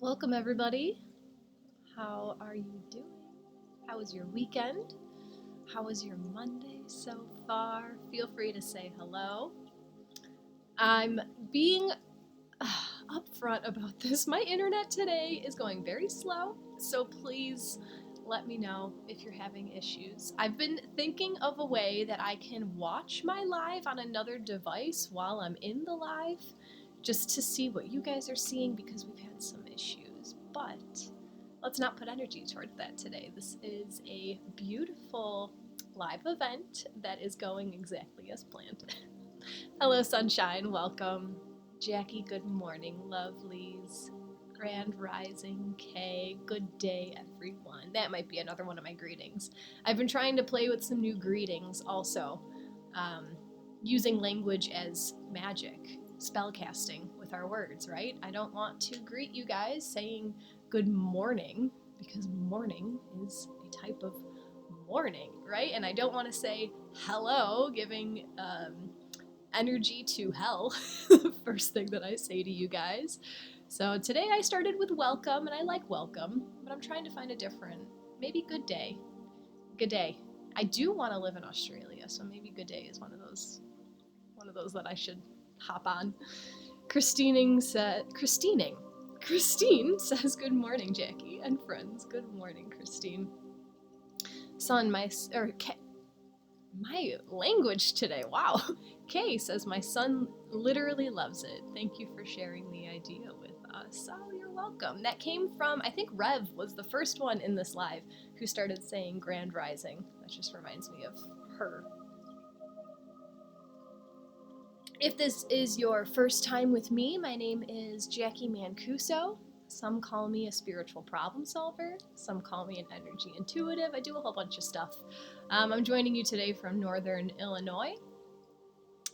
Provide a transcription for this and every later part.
Welcome, everybody. How are you doing? How was your weekend? How was your Monday so far? Feel free to say hello. I'm being upfront about this. My internet today is going very slow, so please let me know if you're having issues. I've been thinking of a way that I can watch my live on another device while I'm in the live, just to see what you guys are seeing because we've had some issues. But let's not put energy towards that today. This is a beautiful live event that is going exactly as planned. Hello, sunshine. Welcome. Jackie, good morning, lovelies. Grand Rising, Kay, good day, everyone. That might be another one of my greetings. I've been trying to play with some new greetings also, using language as magic, spellcasting with our words, right? I don't want to greet you guys saying good morning, because morning is a type of morning, right? And I don't want to say hello, giving energy to hell, the first thing that I say to you guys. So today I started with welcome, and I like welcome, but I'm trying to find a different, maybe good day. Good day. I do want to live in Australia, so maybe good day is one of those that I should hop on. Christine says good morning, Jackie and friends. Good morning, Christine. Son, my language today. Wow. Kay says my son literally loves it. Thank you for sharing the idea with us. Oh, you're welcome. That came from, I think Rev was the first one in this live who started saying Grand Rising. That just reminds me of her. If this is your first time with me, my name is Jacqui Mancuso. Some call me a spiritual problem solver. Some call me an energy intuitive. I do a whole bunch of stuff. I'm joining you today from Northern Illinois.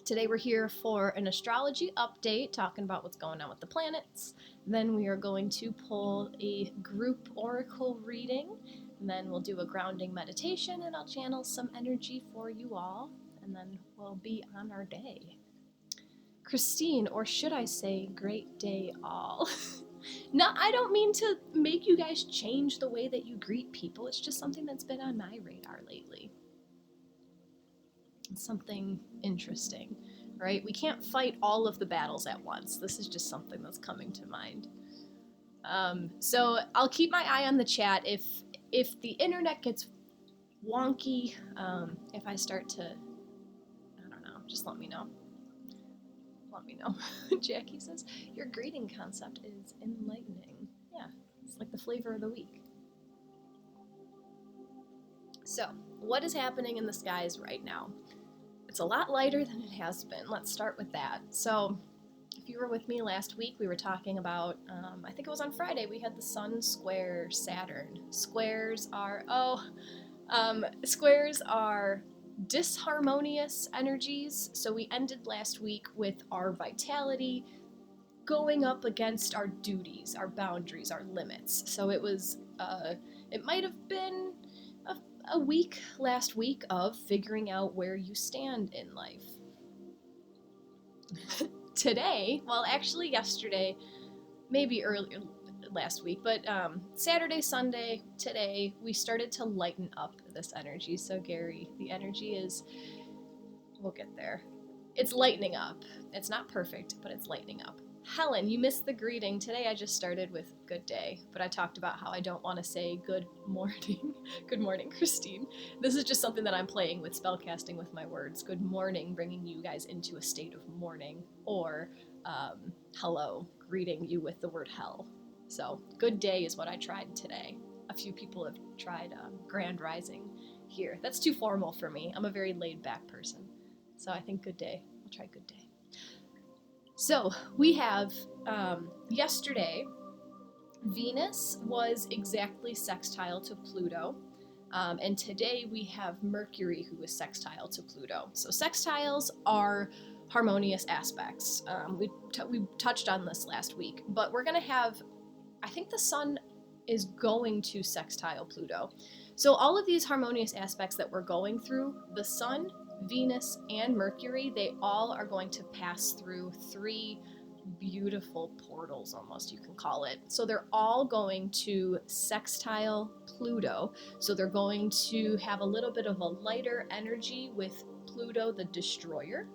Today we're here for an astrology update, talking about what's going on with the planets. Then we are going to pull a group oracle reading. And then we'll do a grounding meditation, and I'll channel some energy for you all. And then we'll be on our day. Christine, or should I say great day all? No, I don't mean to make you guys change the way that you greet people. It's just something that's been on my radar lately. It's something interesting, right? We can't fight all of the battles at once. This is just something that's coming to mind. So I'll keep my eye on the chat. If the internet gets wonky, if I start to, I don't know, just let me know. Let me know. Jackie says, your greeting concept is enlightening. Yeah, it's like the flavor of the week. So, what is happening in the skies right now? It's a lot lighter than it has been. Let's start with that. So, if you were with me last week, we were talking about, I think it was on Friday, we had the Sun square Saturn. Squares are disharmonious energies. So we ended last week with our vitality going up against our duties, our boundaries, our limits. So it was, it might have been a week last week of figuring out where you stand in life. Today, well, actually yesterday, maybe earlier last week, but Saturday, Sunday, today, we started to lighten up this energy. So Gary, the energy is, we'll get there. It's lightening up. It's not perfect, but it's lightening up. Helen, you missed the greeting. Today I just started with good day, but I talked about how I don't want to say good morning. Good morning, Christine. This is just something that I'm playing with, spellcasting with my words. Good morning, bringing you guys into a state of mourning, or hello, greeting you with the word hell. So good day is what I tried today. A few people have tried Grand Rising here. That's too formal for me. I'm a very laid back person. So I think good day. I'll try good day. So we have, yesterday, Venus was exactly sextile to Pluto. And today we have Mercury, who is sextile to Pluto. So sextiles are harmonious aspects. We touched on this last week, but we're going to have, I think the Sun is going to sextile Pluto. So all of these harmonious aspects that we're going through, the Sun, Venus, and Mercury, they all are going to pass through 3 beautiful portals, almost, you can call it. So they're all going to sextile Pluto. So they're going to have a little bit of a lighter energy with Pluto, the destroyer.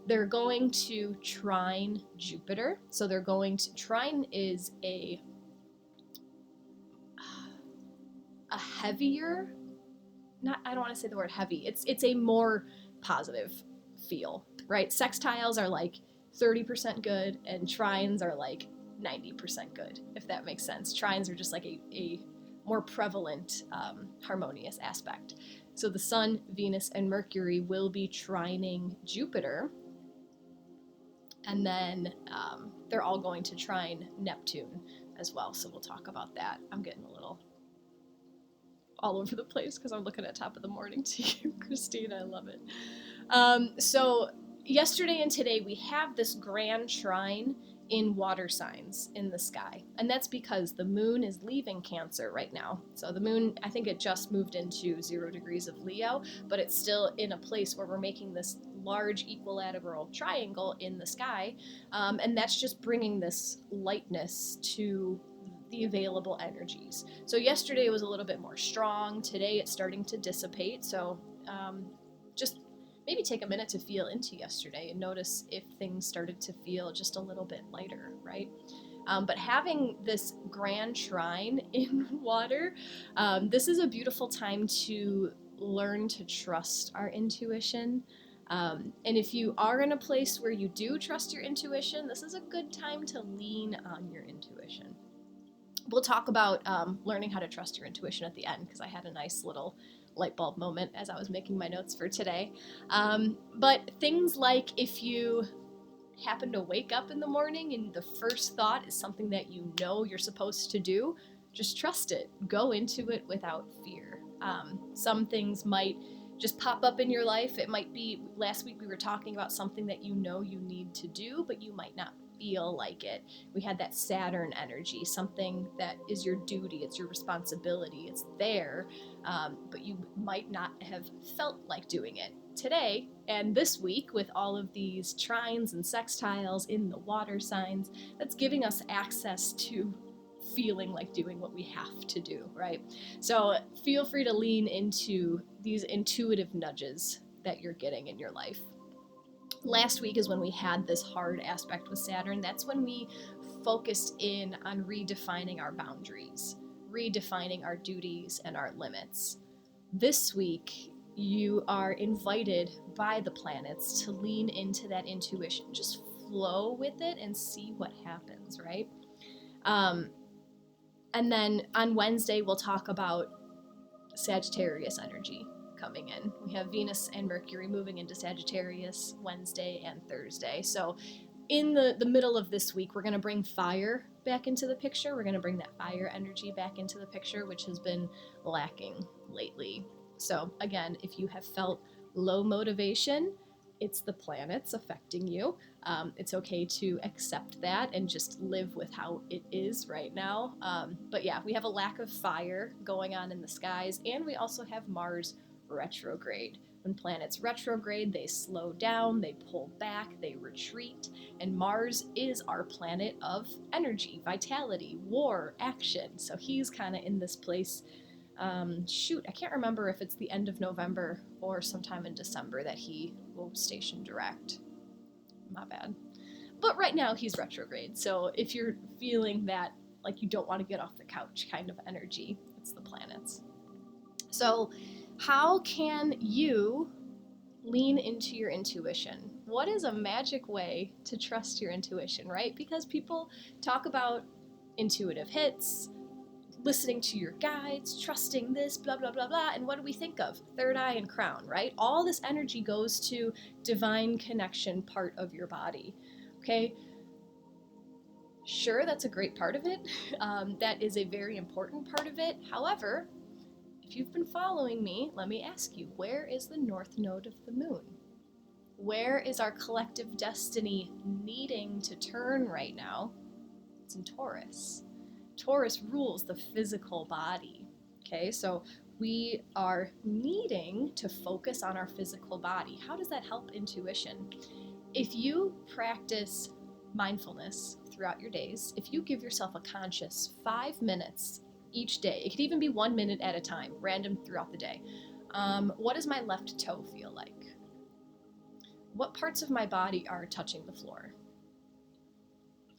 They're going to trine Jupiter. So they're going to, trine is a heavier, not, I don't want to say the word heavy, it's a more positive feel, right? Sextiles are like 30% good and trines are like 90% good, if that makes sense. Trines are just like a more prevalent harmonious aspect. So the Sun, Venus, and Mercury will be trining Jupiter, and then they're all going to trine Neptune as well. So we'll talk about that. I'm getting a little all over the place because I'm looking at top of the morning to you, Christine. I love it. So yesterday and today we have this grand trine in water signs in the sky, and that's because the moon is leaving Cancer right now. So the moon, I think it just moved into 0 degrees of Leo, but it's still in a place where we're making this large equilateral triangle in the sky, and that's just bringing this lightness to the available energies. So yesterday it was a little bit more strong. Today it's starting to dissipate. So just maybe take a minute to feel into yesterday and notice if things started to feel just a little bit lighter, right? But having this grand trine in water, this is a beautiful time to learn to trust our intuition. And if you are in a place where you do trust your intuition, this is a good time to lean on your intuition. We'll talk about learning how to trust your intuition at the end, because I had a nice little light bulb moment as I was making my notes for today. But things like if you happen to wake up in the morning and the first thought is something that you know you're supposed to do, just trust it. Go into it without fear. Some things might just pop up in your life. It might be, last week we were talking about something that you know you need to do, but you might not feel like it. We had that Saturn energy, something that is your duty, it's your responsibility, it's there, but you might not have felt like doing it. Today and this week, with all of these trines and sextiles in the water signs, that's giving us access to feeling like doing what we have to do, right? So feel free to lean into these intuitive nudges that you're getting in your life. Last week is when we had this hard aspect with Saturn. That's when we focused in on redefining our boundaries, redefining our duties and our limits. This week, you are invited by the planets to lean into that intuition. Just flow with it and see what happens, right? And then on Wednesday, we'll talk about Sagittarius energy coming in. We have Venus and Mercury moving into Sagittarius Wednesday and Thursday. So in the middle of this week, we're going to bring fire back into the picture. We're going to bring that fire energy back into the picture, which has been lacking lately. So again, if you have felt low motivation, it's the planets affecting you. It's okay to accept that and just live with how it is right now. But yeah, we have a lack of fire going on in the skies, and we also have Mars retrograde. When planets retrograde, they slow down, they pull back, they retreat, and Mars is our planet of energy, vitality, war, action. So he's kind of in this place. I can't remember if it's the end of November or sometime in December that he will station direct. My bad. But right now he's retrograde, so if you're feeling that like you don't want to get off the couch kind of energy, it's the planets. So how can you lean into your intuition? What is a magic way to trust your intuition, right? Because people talk about intuitive hits, listening to your guides, trusting this, blah, blah, blah, blah. And what do we think of? Third eye and crown, right? All this energy goes to divine connection part of your body, okay? Sure, that's a great part of it. That is a very important part of it. However, if you've been following me, let me ask you, where is the north node of the moon? Where is our collective destiny needing to turn right now? It's in Taurus. Taurus rules the physical body, okay? So we are needing to focus on our physical body. How does that help intuition? If you practice mindfulness throughout your days, if you give yourself a conscious 5 minutes each day, it could even be 1 minute at a time, random throughout the day. What does my left toe feel like? What parts of my body are touching the floor?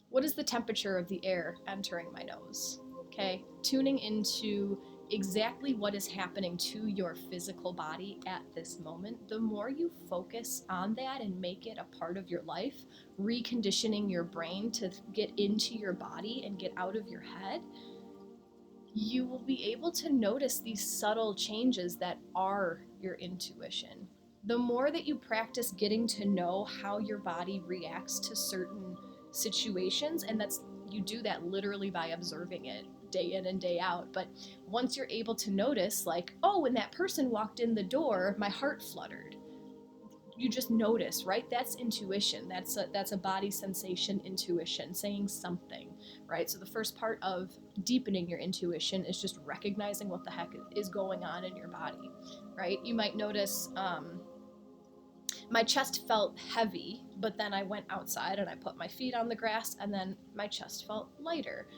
What is the temperature of the air entering my nose? Okay, tuning into exactly what is happening to your physical body at this moment. The more you focus on that and make it a part of your life, reconditioning your brain to get into your body and get out of your head, you will be able to notice these subtle changes that are your intuition. The more that you practice getting to know how your body reacts to certain situations, and you do that literally by observing it day in and day out, but once you're able to notice, like, oh, when that person walked in the door, my heart fluttered. You just notice, right? That's intuition. That's a body sensation intuition, saying something, right? So the first part of deepening your intuition is just recognizing what the heck is going on in your body, right? You might notice my chest felt heavy, but then I went outside and I put my feet on the grass and then my chest felt lighter.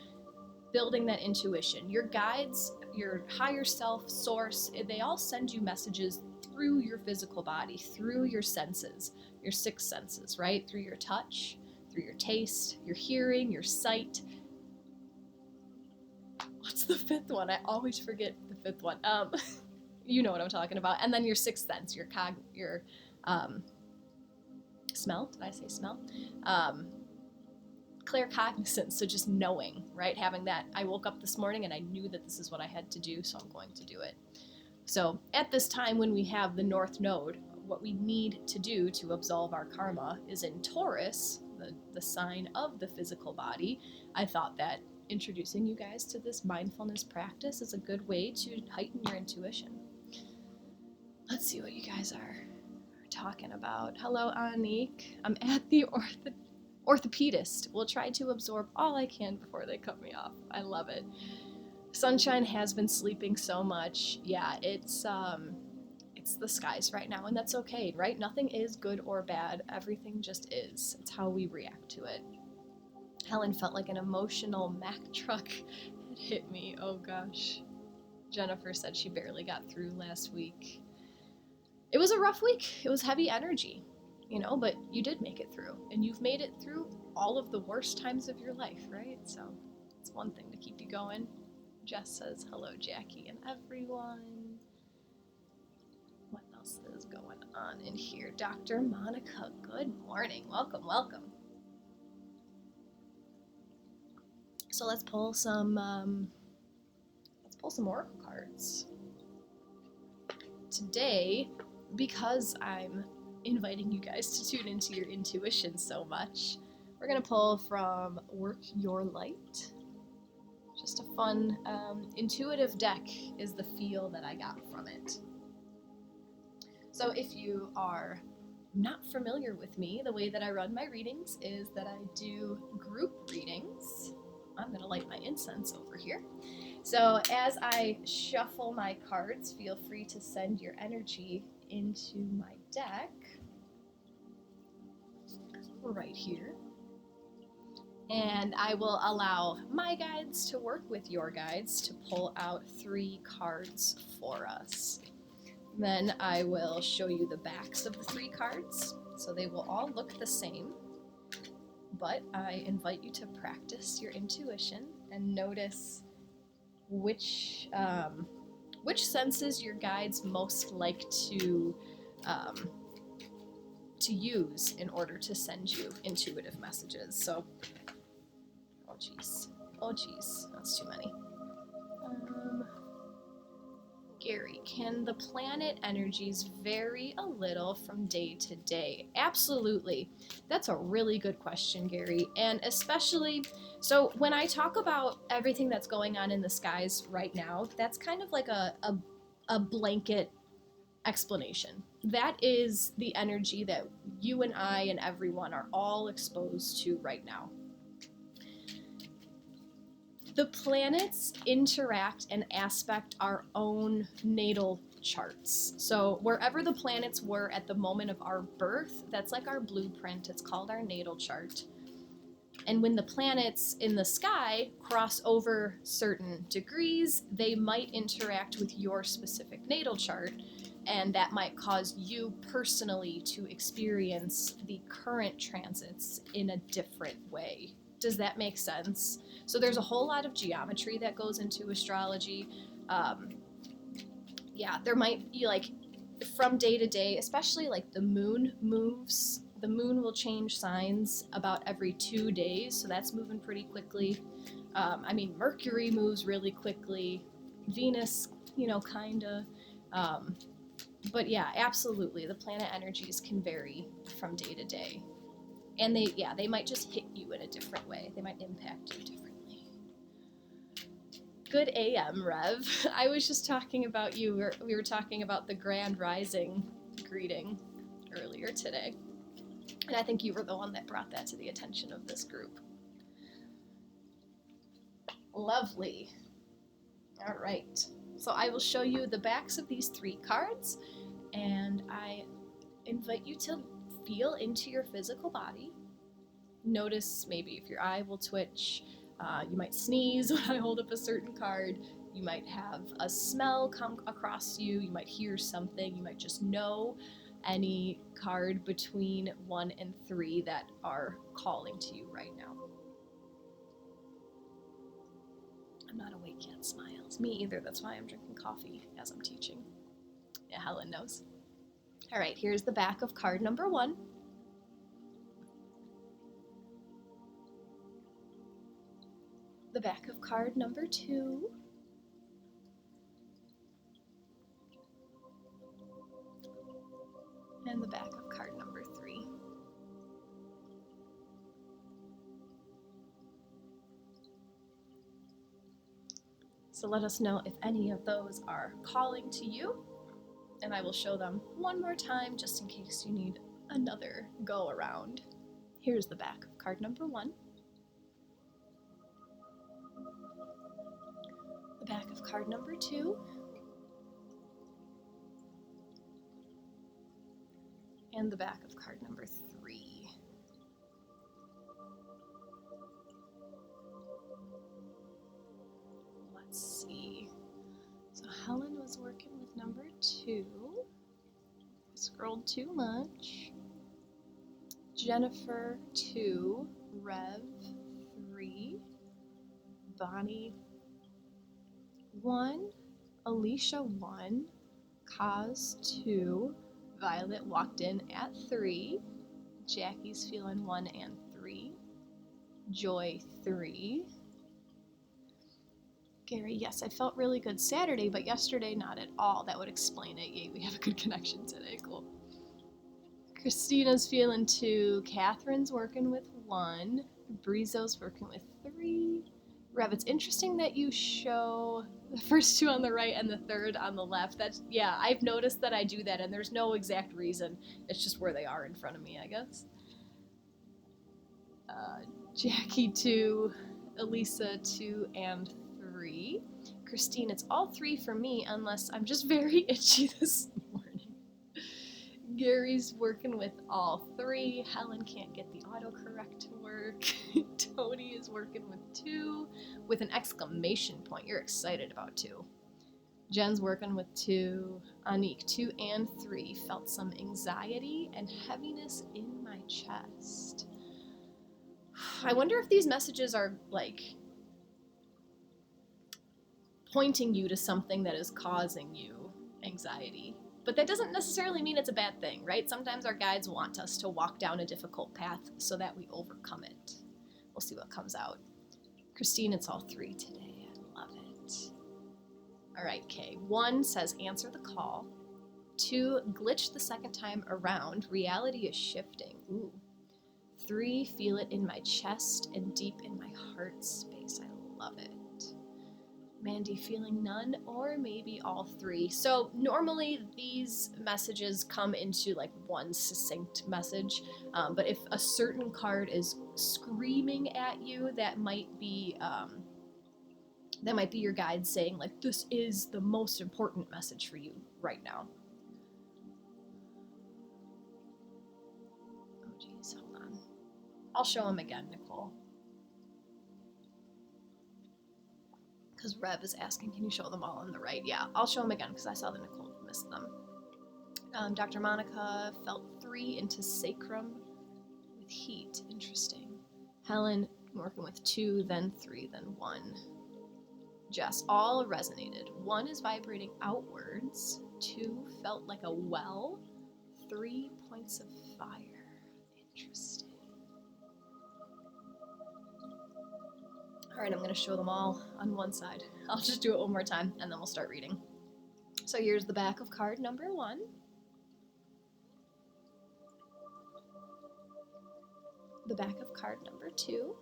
Building that intuition. Your guides, your higher self, source, they all send you messages through your physical body, through your senses, your 6 senses, right? Through your touch, through your taste, your hearing, your sight. What's the 5th one? I always forget the 5th one. You know what I'm talking about. And then your 6th sense, your smell. Did I say smell? Claircognizance, so just knowing, right? Having that, I woke up this morning and I knew that this is what I had to do, so I'm going to do it. So at this time when we have the North Node, what we need to do to absolve our karma is in Taurus, the sign of the physical body. I thought that introducing you guys to this mindfulness practice is a good way to heighten your intuition. Let's see what you guys are talking about. Hello, Anik. I'm at the orthopedist. Will try to absorb all I can before they cut me off. I love it. Sunshine has been sleeping so much. Yeah, it's the skies right now, and that's okay, right? Nothing is good or bad. Everything just is. It's how we react to it. Helen felt like an emotional Mack truck had hit me. Oh gosh. Jennifer said she barely got through last week. It was a rough week. It was heavy energy, but you did make it through, and you've made it through all of the worst times of your life, right? So it's one thing to keep you going. Jess says, hello, Jackie and everyone. What else is going on in here? Dr. Monica, good morning. Welcome, welcome. So let's pull some oracle cards. Today, because I'm inviting you guys to tune into your intuition so much, we're going to pull from Work Your Light. Just a fun, intuitive deck is the feel that I got from it. So if you are not familiar with me, the way that I run my readings is that I do group readings. I'm going to light my incense over here. So as I shuffle my cards, feel free to send your energy into my deck right here. And I will allow my guides to work with your guides to pull out 3 cards for us. Then I will show you the backs of the 3 cards, so they will all look the same. But I invite you to practice your intuition and notice which senses your guides most like to use in order to send you intuitive messages. So, oh geez, that's too many. Gary, can the planet energies vary a little from day to day? Absolutely. That's a really good question, Gary. And especially, so when I talk about everything that's going on in the skies right now, that's kind of like a blanket explanation. That is the energy that you and I and everyone are all exposed to right now. The planets interact and aspect our own natal charts. So wherever the planets were at the moment of our birth, that's like our blueprint. It's called our natal chart. And when the planets in the sky cross over certain degrees, they might interact with your specific natal chart, and that might cause you personally to experience the current transits in a different way. Does that make sense? So there's a whole lot of geometry that goes into astrology. There might be like from day to day, especially like the moon moves. The moon will change signs about every 2 days, so that's moving pretty quickly. Mercury moves really quickly. Venus, kinda. But yeah, absolutely, the planet energies can vary from day to day. And they might just hit you in a different way. They might impact you differently. Good AM, Rev. I was just talking about you. We were talking about the Grand Rising greeting earlier today. And I think you were the one that brought that to the attention of this group. Lovely. All right. So I will show you the backs of these 3 cards, and I invite you to feel into your physical body. Notice maybe if your eye will twitch. You might sneeze when I hold up a certain card. You might have a smell come across you. You might hear something. You might just know any card between 1 and 3 that are calling to you right now. I'm not awake yet, smiles. Me either, that's why I'm drinking coffee as I'm teaching. Yeah, Helen knows. All right, here's the back of card number 1. The back of card number 2. And the back of card number 3. So let us know if any of those are calling to you, and I will show them one more time just in case you need another go around. Here's the back of card number 1. The back of card number 2. And the back of card number 3. Let's see. So Helen was working with number 2. Scrolled too much. Jennifer 2. Rev 3. Bonnie 1. Alicia 1. Kaz 2. Violet walked in at 3. Jackie's feeling 1 and 3. Joy 3. Gary, yes, I felt really good Saturday, but yesterday not at all. That would explain it. Yay, we have a good connection today. Cool. Christina's feeling 2. Catherine's working with 1. Brizo's working with 3. Rev, it's interesting that you show the first 2 on the right and the 3rd on the left. I've noticed that I do that, and there's no exact reason. It's just where they are in front of me, I guess. Jackie 2, Elisa 2 and 3. Christine, it's all 3 for me, unless I'm just very itchy this morning. Gary's working with all 3. Helen can't get the autocorrect to work. Tony is working with 2 with an exclamation point. You're excited about 2. Jen's working with 2. Anik, 2 and 3. Felt some anxiety and heaviness in my chest. I wonder if these messages are like pointing you to something that is causing you anxiety. But that doesn't necessarily mean it's a bad thing, right? Sometimes our guides want us to walk down a difficult path so that we overcome it. We'll see what comes out. Christine, it's all 3 today. I love it. All right, Kay. 1 says answer the call. 2, glitch the second time around. Reality is shifting. Ooh. 3, feel it in my chest and deep in my heart space. I love it. Mandy, feeling none or maybe all 3. So normally these messages come into like one succinct message, but if a certain card is screaming at you, that might be your guide saying like, this is the most important message for you right now. Oh geez, hold on. I'll show them again, Nicole. Because Rev is asking, can you show them all on the right? Yeah, I'll show them again because I saw that Nicole missed them. Dr. Monica felt 3 into sacrum with heat. Interesting. Helen working with 2, then 3, then 1. Jess, all resonated. 1 is vibrating outwards. 2 felt like a well. 3 points of fire. Interesting. All right, I'm going to show them all on one side. I'll just do it one more time, and then we'll start reading. So here's the back of card number 1. The back of card number 2.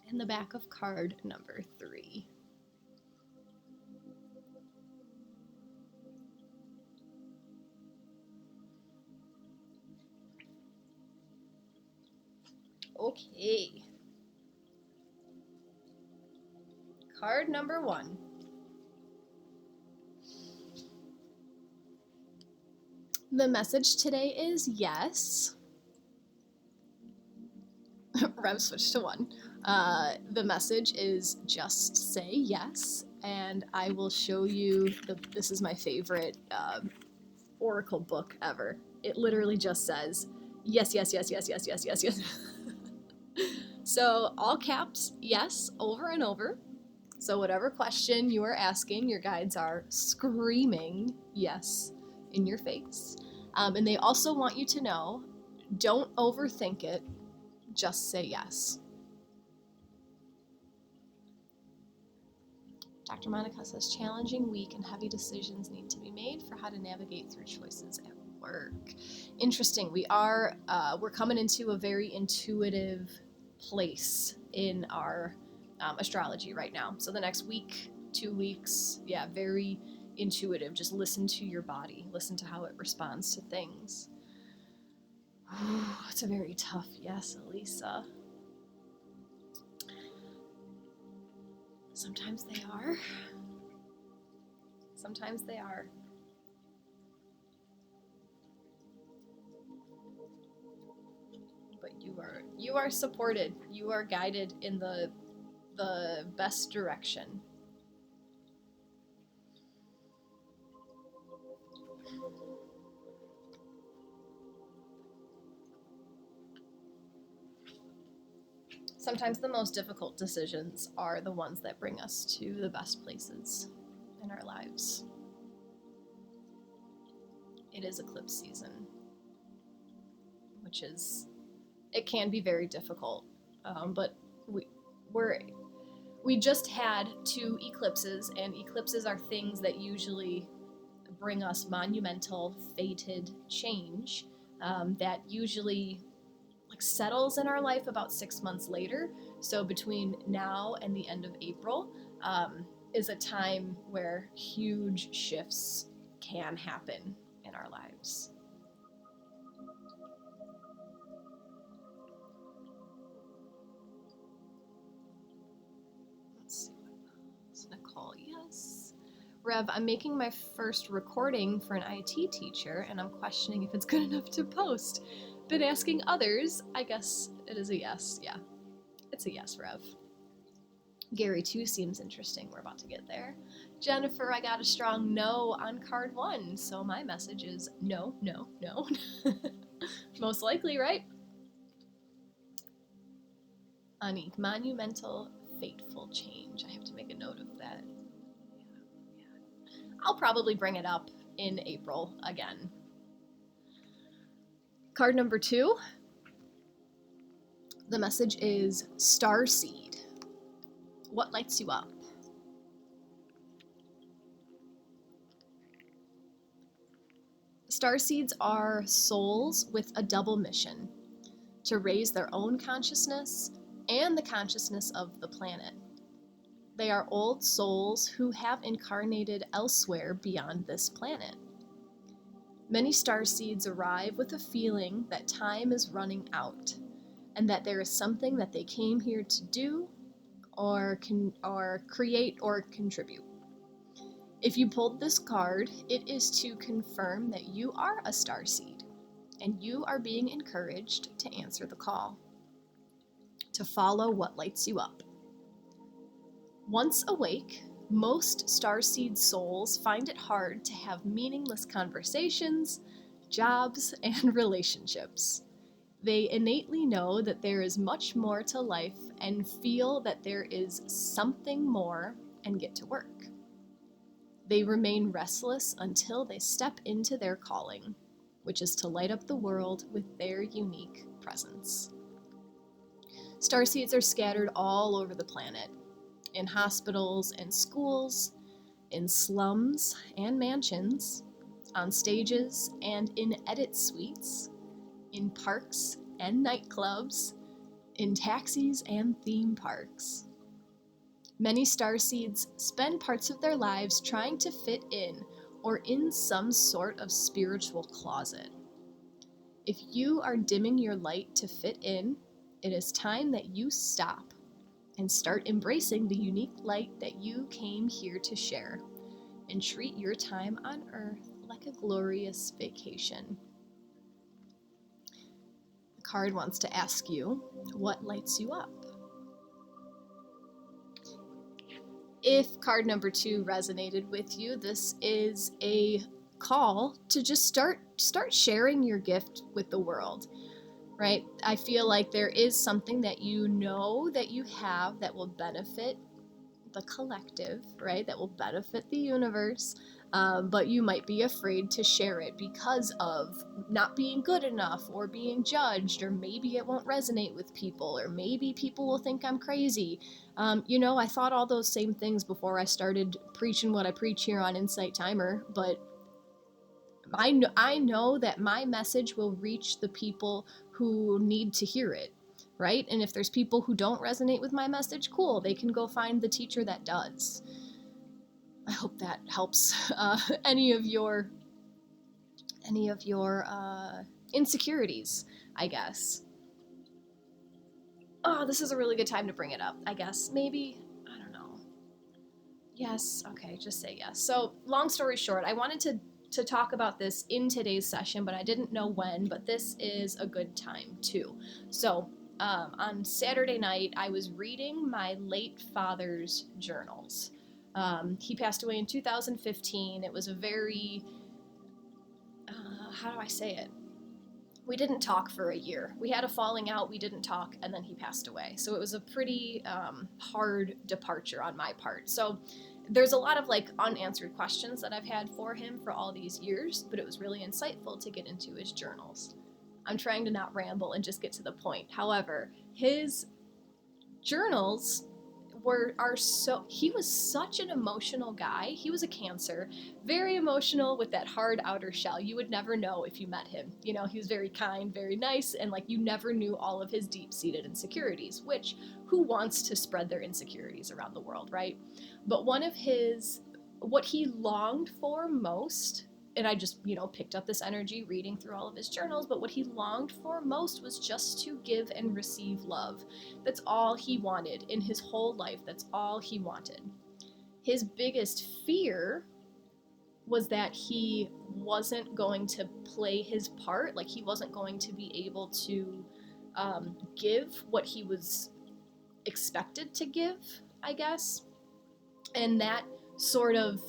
And the back of card number 3. Okay. Card number 1. The message today is yes. Rev switched to 1. The message is just say yes, and I will show you, this is my favorite oracle book ever. It literally just says yes, yes, yes, yes, yes, yes, yes, yes. So all caps, yes, over and over. So whatever question you are asking, your guides are screaming yes in your face. And they also want you to know, don't overthink it, just say yes. Dr. Monica says, challenging week and heavy decisions need to be made for how to navigate through choices at work. Interesting. We're coming into a very intuitive place in our astrology right now. So the next week, 2 weeks, very intuitive. Just listen to your body. Listen to how it responds to things. It's a very tough yes, Elisa. Sometimes they are. Sometimes they are. But you are supported. You are guided in the best direction. Sometimes the most difficult decisions are the ones that bring us to the best places in our lives. It is eclipse season, which is, it can be very difficult, but we just had 2 eclipses, and eclipses are things that usually bring us monumental, fated change that usually settles in our life about 6 months later. So between now and the end of April is a time where huge shifts can happen in our lives. Let's see what else. Nicole, yes. Rev, I'm making my first recording for an IT teacher, and I'm questioning if it's good enough to post. Been asking others. I guess it is a yes. Yeah, it's a yes, Rev. Gary 2 seems interesting. We're about to get there. Jennifer, I got a strong no on card 1, so my message is no, no, no. Most likely, right? Anik, monumental, fateful change. I have to make a note of that. Yeah. I'll probably bring it up in April again. Card number 2. The message is starseed. What lights you up? Starseeds are souls with a double mission: to raise their own consciousness and the consciousness of the planet. They are old souls who have incarnated elsewhere beyond this planet. Many starseeds arrive with a feeling that time is running out, and that there is something that they came here to do, or create or contribute. If you pulled this card, it is to confirm that you are a starseed, and you are being encouraged to answer the call. to follow what lights you up. Once awake, most starseed souls find it hard to have meaningless conversations, jobs, and relationships. They innately know that there is much more to life and feel that there is something more and get to work. They remain restless until they step into their calling, which is to light up the world with their unique presence. Starseeds are scattered all over the planet, in hospitals and schools, in slums and mansions, on stages and in edit suites, in parks and nightclubs, in taxis and theme parks. Many starseeds spend parts of their lives trying to fit in or in some sort of spiritual closet. If you are dimming your light to fit in, it is time that you stop and start embracing the unique light that you came here to share, and treat your time on Earth like a glorious vacation. The card wants to ask you, what lights you up? If card number 2 resonated with you, this is a call to just start sharing your gift with the world. Right? I feel like there is something that you know that you have that will benefit the collective, right? That will benefit the universe, but you might be afraid to share it because of not being good enough or being judged, or maybe it won't resonate with people, or maybe people will think I'm crazy. I thought all those same things before I started preaching what I preach here on Insight Timer, but I know that my message will reach the people who need to hear it, right? And if there's people who don't resonate with my message, cool, they can go find the teacher that does. I hope that helps any of your insecurities, I guess. Oh, this is a really good time to bring it up, I guess. Maybe, I don't know. Yes, okay, just say yes. So, long story short, I wanted to talk about this in today's session, but I didn't know when, but this is a good time too. So on Saturday night, I was reading my late father's journals. He passed away in 2015. It was a very, how do I say it? We didn't talk for a year. We had a falling out, we didn't talk, and then he passed away. So it was a pretty hard departure on my part. So there's a lot of unanswered questions that I've had for him for all these years, but it was really insightful to get into his journals. I'm trying to not ramble and just get to the point. However, his journals he was such an emotional guy. He was a Cancer, very emotional with that hard outer shell. You would never know if you met him. He was very kind, very nice, and you never knew all of his deep-seated insecurities, which who wants to spread their insecurities around the world, right? But what he longed for most, and I just, picked up this energy reading through all of his journals, but what he longed for most was just to give and receive love. That's all he wanted in his whole life. That's all he wanted. His biggest fear was that he wasn't going to play his part, he wasn't going to be able to give what he was expected to give, I guess. And that sort of,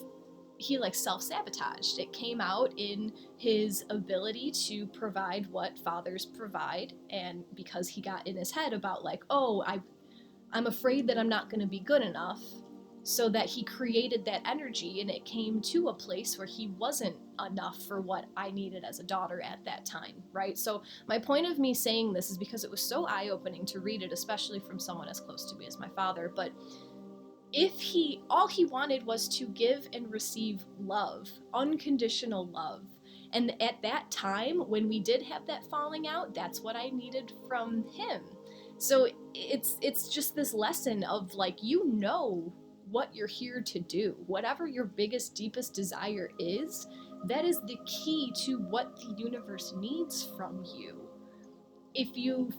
he self-sabotaged. It came out in his ability to provide what fathers provide, and because he got in his head about I'm afraid that I'm not going to be good enough, so that he created that energy, and it came to a place where he wasn't enough for what I needed as a daughter at that time, right? So my point of me saying this is because it was so eye-opening to read it, especially from someone as close to me as my father. But all he wanted was to give and receive love, unconditional love. And at that time, when we did have that falling out, that's what I needed from him. So it's just this lesson of what you're here to do. Whatever your biggest, deepest desire is, that is the key to what the universe needs from you. If you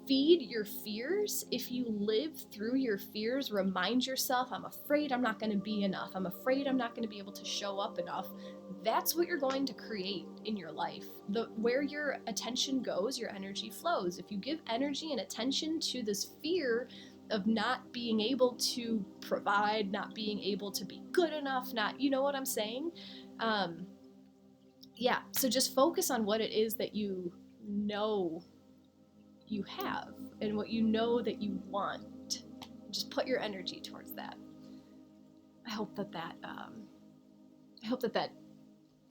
feed your fears, if you live through your fears, remind yourself, I'm afraid I'm not going to be enough, I'm afraid I'm not going to be able to show up enough, that's what you're going to create in your life. Where your attention goes, your energy flows. If you give energy and attention to this fear of not being able to provide, not being able to be good enough, not, you know what I'm saying? Yeah, so just focus on what it is that you know you have and what you know that you want. Just put your energy towards that. I hope that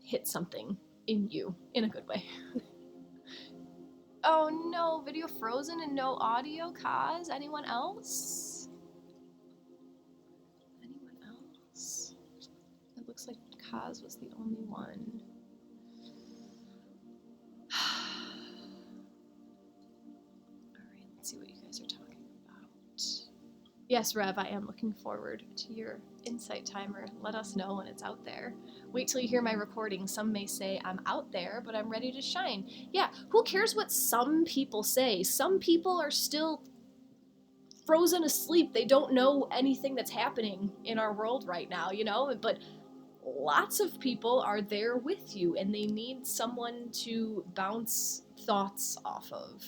hits something in you in a good way. Oh no, video frozen and no audio, Kaz? Anyone else? Anyone else? It looks like Kaz was the only one. Alright, let's see what you guys are talking about. Yes, Rev, I am looking forward to your insight timer. Let us know when it's out there. Wait till you hear my recording. Some may say I'm out there, but I'm ready to shine. Yeah, who cares what some people say? Some people are still frozen asleep. They don't know anything that's happening in our world right now, you know? But lots of people are there with you, and they need someone to bounce thoughts off of.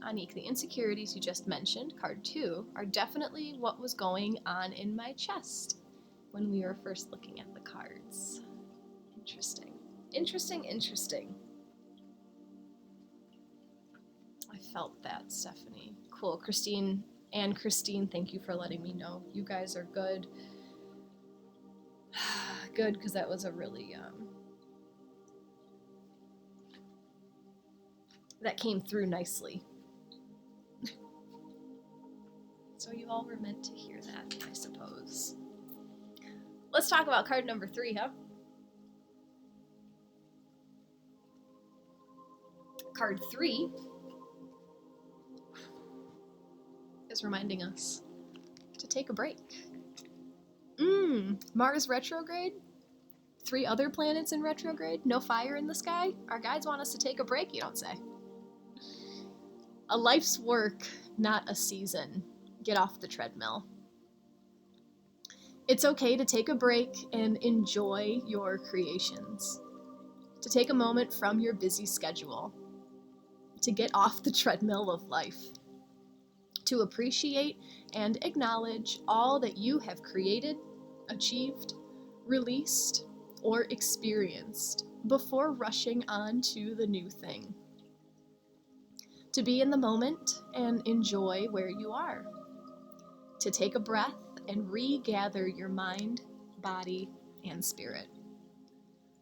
Anik, the insecurities you just mentioned, card 2, are definitely what was going on in my chest when we were first looking at the cards. Interesting. Interesting. I felt that, Stephanie. Cool. Christine, thank you for letting me know. You guys are good. Good, because that was a really, that came through nicely. So you all were meant to hear that, I suppose. Let's talk about card number 3, huh? Card 3 is reminding us to take a break. Mars retrograde? 3 other planets in retrograde? No fire in the sky? Our guides want us to take a break, you don't say. A life's work, not a season. Get off the treadmill. It's okay to take a break and enjoy your creations. To take a moment from your busy schedule. To get off the treadmill of life. To appreciate and acknowledge all that you have created, achieved, released, or experienced before rushing on to the new thing. To be in the moment and enjoy where you are. To take a breath and regather your mind, body, and spirit.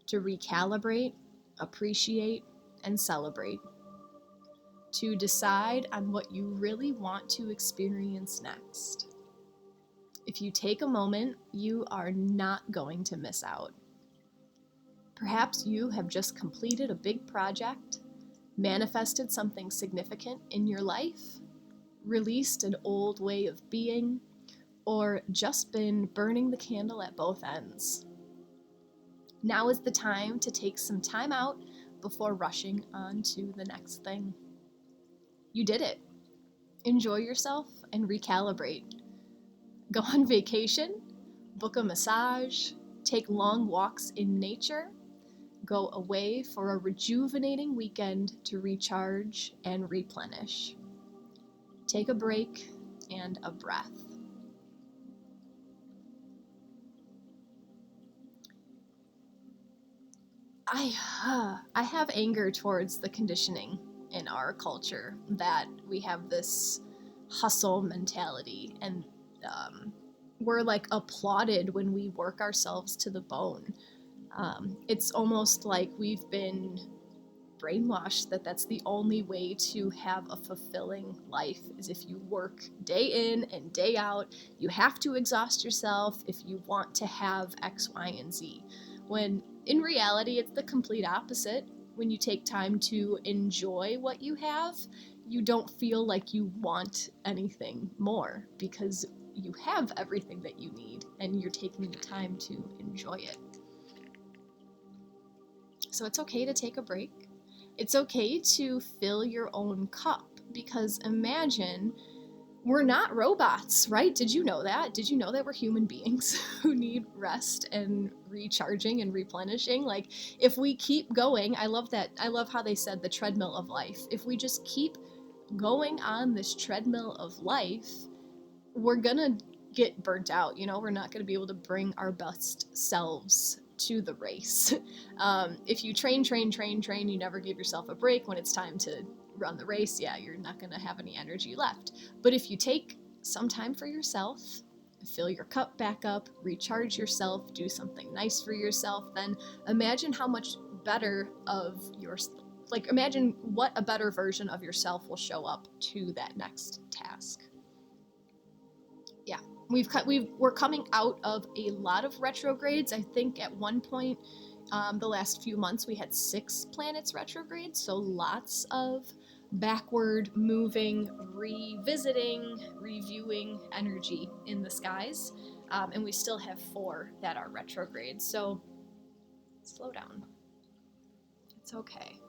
To recalibrate, appreciate, and celebrate. To decide on what you really want to experience next. If you take a moment, you are not going to miss out. Perhaps you have just completed a big project, manifested something significant in your life, released an old way of being, or just been burning the candle at both ends. Now is the time to take some time out before rushing on to the next thing. You did it. Enjoy yourself and recalibrate. Go on vacation, book a massage, take long walks in nature, go away for a rejuvenating weekend to recharge and replenish. Take a break and a breath. I have anger towards the conditioning in our culture that we have this hustle mentality, and we're like applauded when we work ourselves to the bone. It's almost like we've been brainwashed that that's the only way to have a fulfilling life, is if you work day in and day out. You have to exhaust yourself if you want to have X, Y, and Z. When in reality, it's the complete opposite. When you take time to enjoy what you have, you don't feel like you want anything more because you have everything that you need and you're taking the time to enjoy it. So it's okay to take a break. It's okay to fill your own cup, because imagine, we're not robots, right? Did you know that? Did you know that we're human beings who need rest and recharging and replenishing? Like, if we keep going, I love how they said the treadmill of life. If we just keep going on this treadmill of life, we're gonna get burnt out. We're not gonna be able to bring our best selves to the race. If you train, you never give yourself a break when it's time to run the race, you're not gonna have any energy left. But if you take some time for yourself, fill your cup back up, recharge yourself, do something nice for yourself, then imagine how much better imagine what a better version of yourself will show up to that next task. We're coming out of a lot of retrogrades. I think at one point, the last few months, we had 6 planets retrograde, so lots of backward moving, revisiting, reviewing energy in the skies, and we still have 4 that are retrograde, so slow down. It's okay.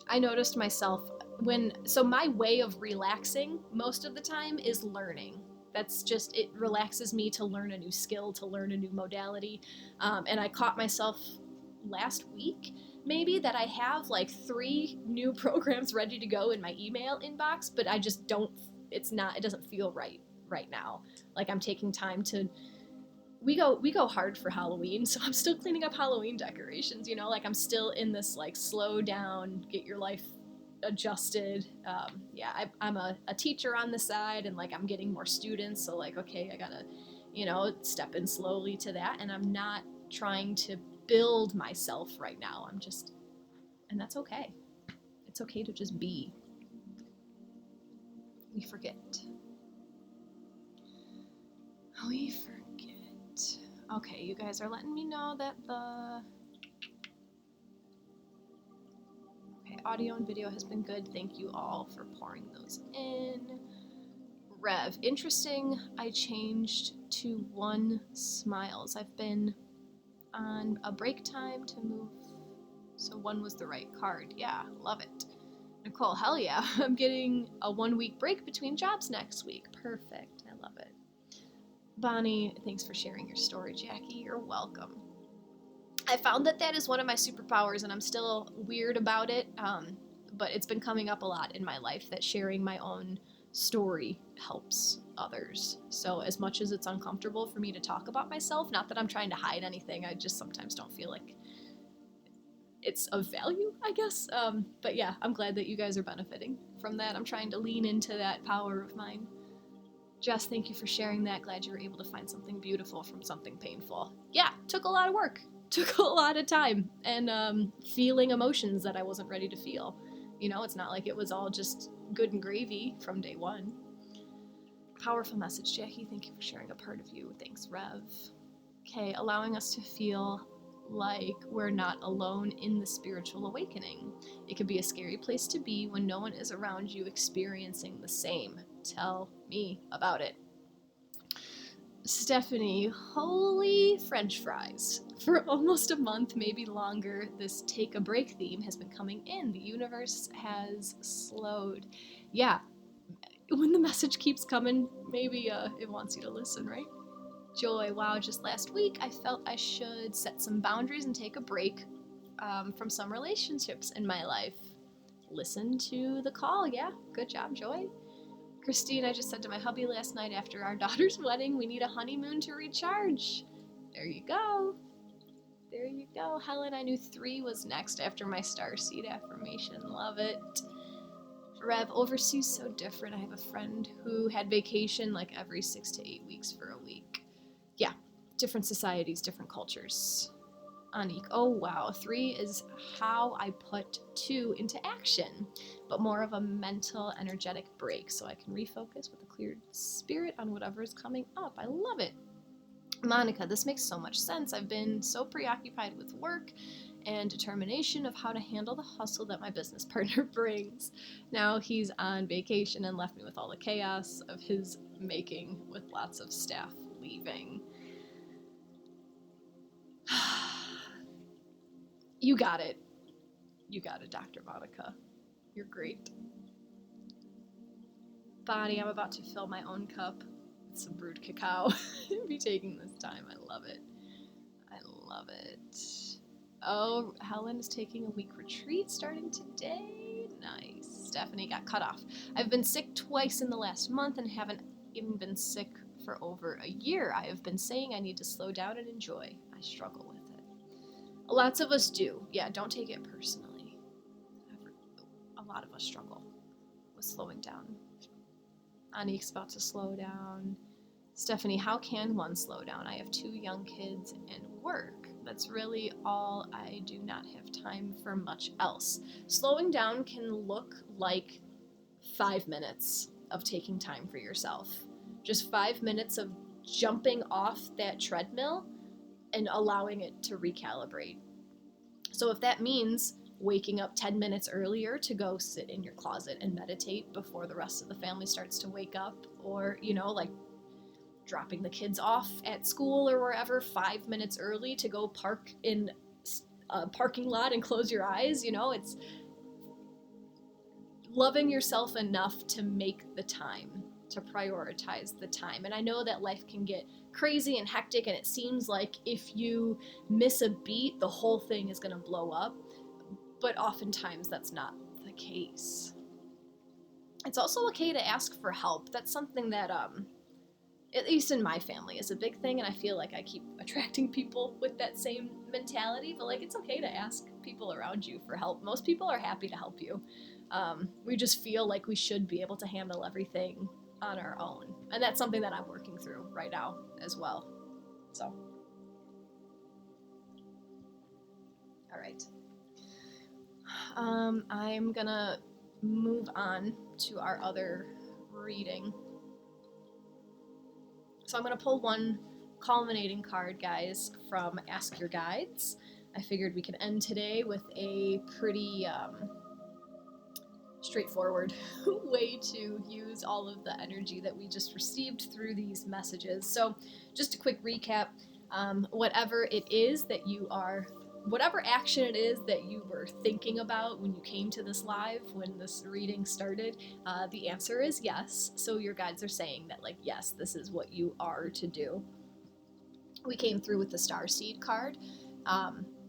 I noticed myself my way of relaxing most of the time is learning. That's just, it relaxes me to learn a new skill, to learn a new modality. And I caught myself last week, maybe, that I have like 3 new programs ready to go in my email inbox, but I just it doesn't feel right now. Like, I'm taking time to, we go hard for Halloween, so I'm still cleaning up Halloween decorations, like I'm still in this like slow down, get your life adjusted. I'm a teacher on the side, and like I'm getting more students, so like, okay, I gotta step in slowly to that, and I'm not trying to build myself right now. And that's okay. It's okay to just be. We forget. Okay, you guys are letting me know that audio and video has been good. Thank you all for pouring those in. Rev, interesting. I changed to 1 smiles. I've been on a break time to move, so 1 was the right card. Yeah, love it. Nicole, hell yeah. I'm getting a 1-week break between jobs next week. Perfect. I love it. Bonnie, thanks for sharing your story. Jackie, you're welcome. I found that is one of my superpowers, and I'm still weird about it, but it's been coming up a lot in my life, that sharing my own story helps others. So as much as it's uncomfortable for me to talk about myself, not that I'm trying to hide anything, I just sometimes don't feel like it's of value, I guess. But yeah, I'm glad that you guys are benefiting from that. I'm trying to lean into that power of mine. Jess, thank you for sharing that. Glad you were able to find something beautiful from something painful. Yeah, took a lot of work. Took a lot of time, and feeling emotions that I wasn't ready to feel. It's not like it was all just good and gravy from day one. Powerful message, Jackie. Thank you for sharing a part of you. Thanks, Rev. Okay, allowing us to feel like we're not alone in the spiritual awakening. It could be a scary place to be when no one is around you experiencing the same. Tell me about it. Stephanie, holy French fries. For almost a month, maybe longer, this take a break theme has been coming in. The universe has slowed. Yeah, when the message keeps coming, maybe it wants you to listen, right? Joy, wow, just last week I felt I should set some boundaries and take a break from some relationships in my life. Listen to the call, yeah, good job, Joy. Christine, I just said to my hubby last night after our daughter's wedding, we need a honeymoon to recharge. There you go. There you go. Helen, I knew 3 was next after my starseed affirmation. Love it. Rev, overseas so different. I have a friend who had vacation like every 6 to 8 weeks for a week. Yeah, different societies, different cultures. Anik, oh wow, 3 is how I put 2 into action, but more of a mental, energetic break so I can refocus with a cleared spirit on whatever is coming up. I love it. Monica, this makes so much sense. I've been so preoccupied with work and determination of how to handle the hustle that my business partner brings. Now he's on vacation and left me with all the chaos of his making, with lots of staff leaving. You got it. You got it, Dr. Monica. You're great. Body, I'm about to fill my own cup with some brewed cacao. Be taking this time. I love it. I love it. Oh, Helen is taking a week retreat starting today. Nice. Stephanie got cut off. I've been sick twice in the last month and haven't even been sick for over a year. I have been saying I need to slow down and enjoy. I struggle with it. Lots of us do. Yeah, don't take it personally. A lot of us struggle with slowing down. Anique's about to slow down. Stephanie, how can one slow down? I have 2 young kids and work. That's really all. I do not have time for much else. Slowing down can look like 5 minutes of taking time for yourself. Just 5 minutes of jumping off that treadmill and allowing it to recalibrate. So if that means waking up 10 minutes earlier to go sit in your closet and meditate before the rest of the family starts to wake up, or, like dropping the kids off at school or wherever 5 minutes early to go park in a parking lot and close your eyes, it's loving yourself enough to make the time, to prioritize the time. And I know that life can get crazy and hectic, and it seems like if you miss a beat, the whole thing is going to blow up. But oftentimes that's not the case. It's also okay to ask for help. That's something that, at least in my family, is a big thing, and I feel like I keep attracting people with that same mentality, but it's okay to ask people around you for help. Most people are happy to help you. We just feel like we should be able to handle everything on our own, and that's something that I'm working through right now as well. So, all right. I'm gonna move on to our other reading. So I'm gonna pull one culminating card, guys, from Ask Your Guides. I figured we could end today with a pretty straightforward way to use all of the energy that we just received through these messages. So just a quick recap, whatever it is that you are, whatever action it is that you were thinking about when you came to this live, when this reading started, the answer is yes. So your guides are saying that, yes, this is what you are to do. We came through with the Starseed card.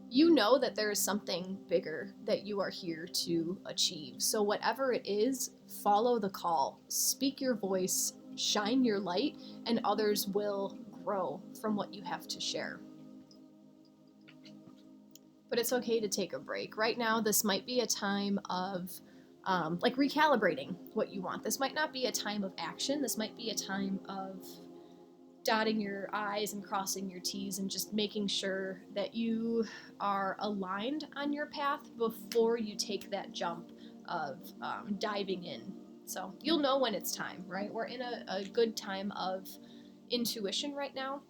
You know that there is something bigger that you are here to achieve. So whatever it is, follow the call, speak your voice, shine your light, and others will grow from what you have to share. But it's okay to take a break. Right now, this might be a time of recalibrating what you want. This might not be a time of action. This might be a time of dotting your I's and crossing your T's and just making sure that you are aligned on your path before you take that jump of diving in. So you'll know when it's time, right? We're in a good time of intuition right now,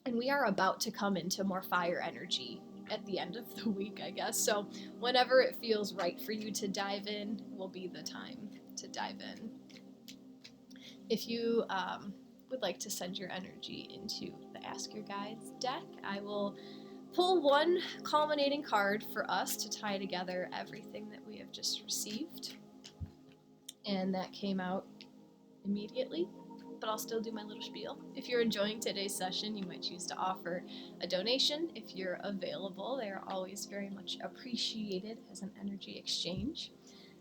and we are about to come into more fire energy at the end of the week, I guess. So whenever it feels right for you to dive in will be the time to dive in. If you would like to send your energy into the Ask Your Guides deck, I will pull one culminating card for us to tie together everything that we have just received. And that came out immediately, but I'll still do my little spiel. If you're enjoying today's session, you might choose to offer a donation. If you're available, they are always very much appreciated as an energy exchange.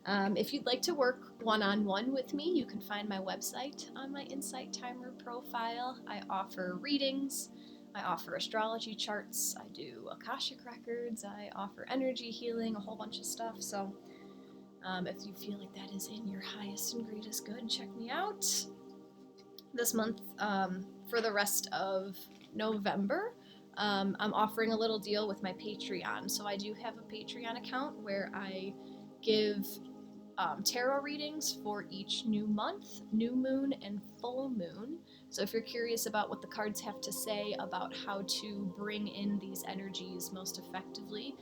If you'd like to work one-on-one with me, you can find my website on my Insight Timer profile. I offer readings, I offer astrology charts, I do Akashic records, I offer energy healing, a whole bunch of stuff. So if you feel like that is in your highest and greatest good, check me out. This month, for the rest of November, I'm offering a little deal with my Patreon. So I do have a Patreon account where I give tarot readings for each new month, new moon, and full moon. So if you're curious about what the cards have to say about how to bring in these energies most effectively,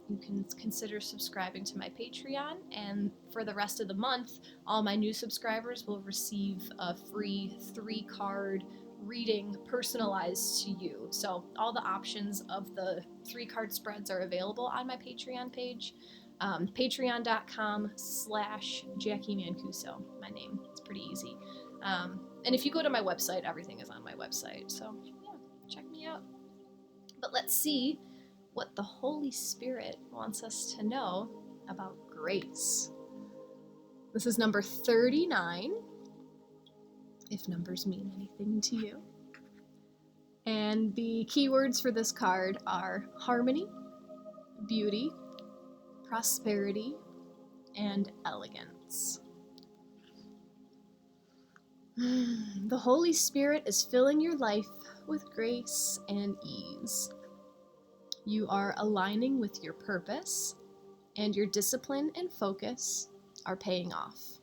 you can consider subscribing to my Patreon. And for the rest of the month, all my new subscribers will receive a free 3-card reading personalized to you. So all the options of the 3-card spreads are available on my Patreon page. Patreon.com/Jacqui Mancuso, my name. It's pretty easy. And if you go to my website, everything is on my website. So yeah, check me out. But let's see what the Holy Spirit wants us to know about grace. This is number 39, if numbers mean anything to you. And the keywords for this card are harmony, beauty, prosperity, and elegance. The Holy Spirit is filling your life with grace and ease. You are aligning with your purpose, and your discipline and focus are paying off.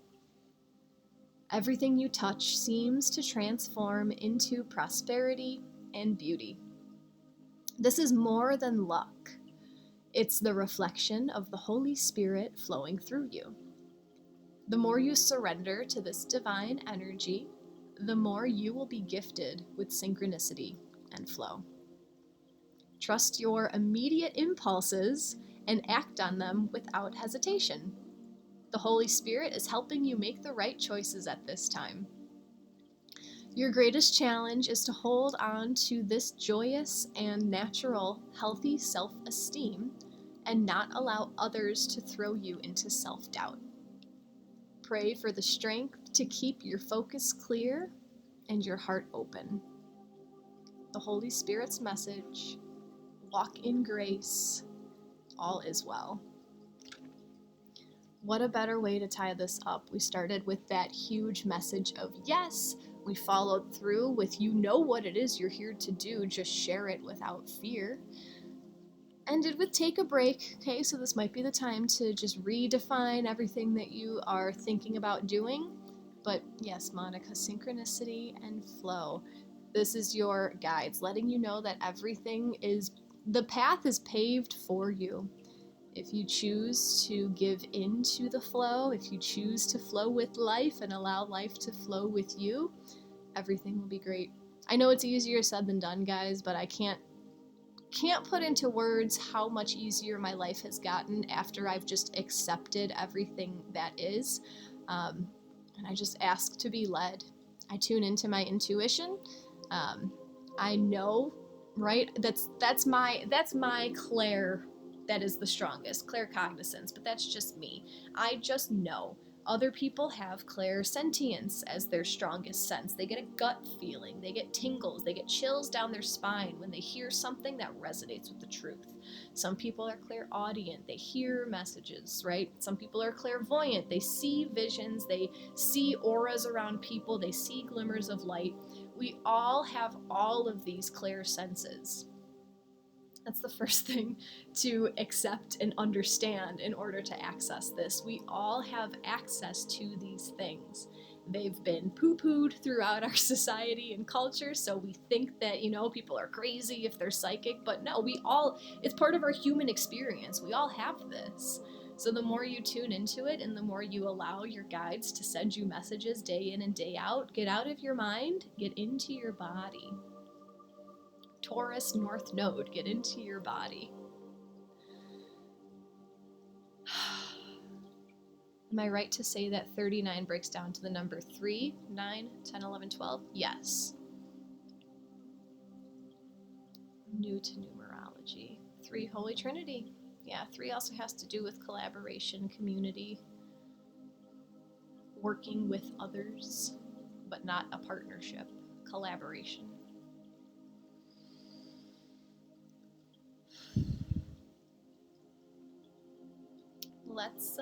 Everything you touch seems to transform into prosperity and beauty. This is more than luck. It's the reflection of the Holy Spirit flowing through you. The more you surrender to this divine energy, the more you will be gifted with synchronicity and flow. Trust your immediate impulses and act on them without hesitation. The Holy Spirit is helping you make the right choices at this time. Your greatest challenge is to hold on to this joyous and natural, healthy self-esteem and not allow others to throw you into self-doubt. Pray for the strength to keep your focus clear and your heart open. The Holy Spirit's message: walk in grace, all is well. What a better way to tie this up. We started with that huge message of yes. We followed through with you know what it is you're here to do, just share it without fear. Ended with take a break. Okay, so this might be the time to just redefine everything that you are thinking about doing. But yes, Monica, synchronicity and flow. This is your guides, letting you know that the path is paved for you. If you choose to give into the flow, if you choose to flow with life and allow life to flow with you, everything will be great. I know it's easier said than done, guys, but I can't put into words how much easier my life has gotten after I've just accepted everything that is. And I just ask to be led. I tune into my intuition. I know, right? That's my clair that is the strongest, claircognizance, but that's just me. I just know. Other people have clairsentience as their strongest sense. They get a gut feeling, they get tingles, they get chills down their spine when they hear something that resonates with the truth. Some people are clairaudient, they hear messages, right? Some people are clairvoyant, they see visions, they see auras around people, they see glimmers of light. We all have all of these clair senses. That's the first thing to accept and understand in order to access this. We all have access to these things. They've been poo-pooed throughout our society and culture, so we think that, people are crazy if they're psychic, but no, it's part of our human experience. We all have this. So the more you tune into it and the more you allow your guides to send you messages day in and day out, get out of your mind, get into your body. Taurus North Node, get into your body. Am I right to say that 39 breaks down to the number 3, 9, 10, 11, 12? Yes. New to numerology. 3, Holy Trinity. Yeah, 3 also has to do with collaboration, community, working with others, but not a partnership, collaboration. Let's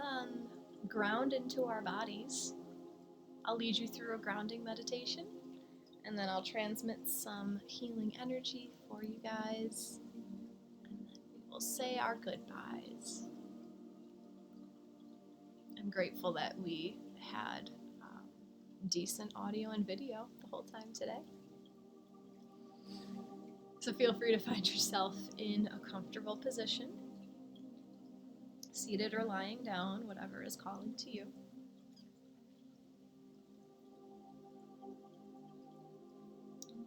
ground into our bodies. I'll lead you through a grounding meditation, and then I'll transmit some healing energy for you guys, and then we will say our goodbyes. I'm grateful that we had decent audio and video the whole time today. So feel free to find yourself in a comfortable position, seated or lying down, whatever is calling to you.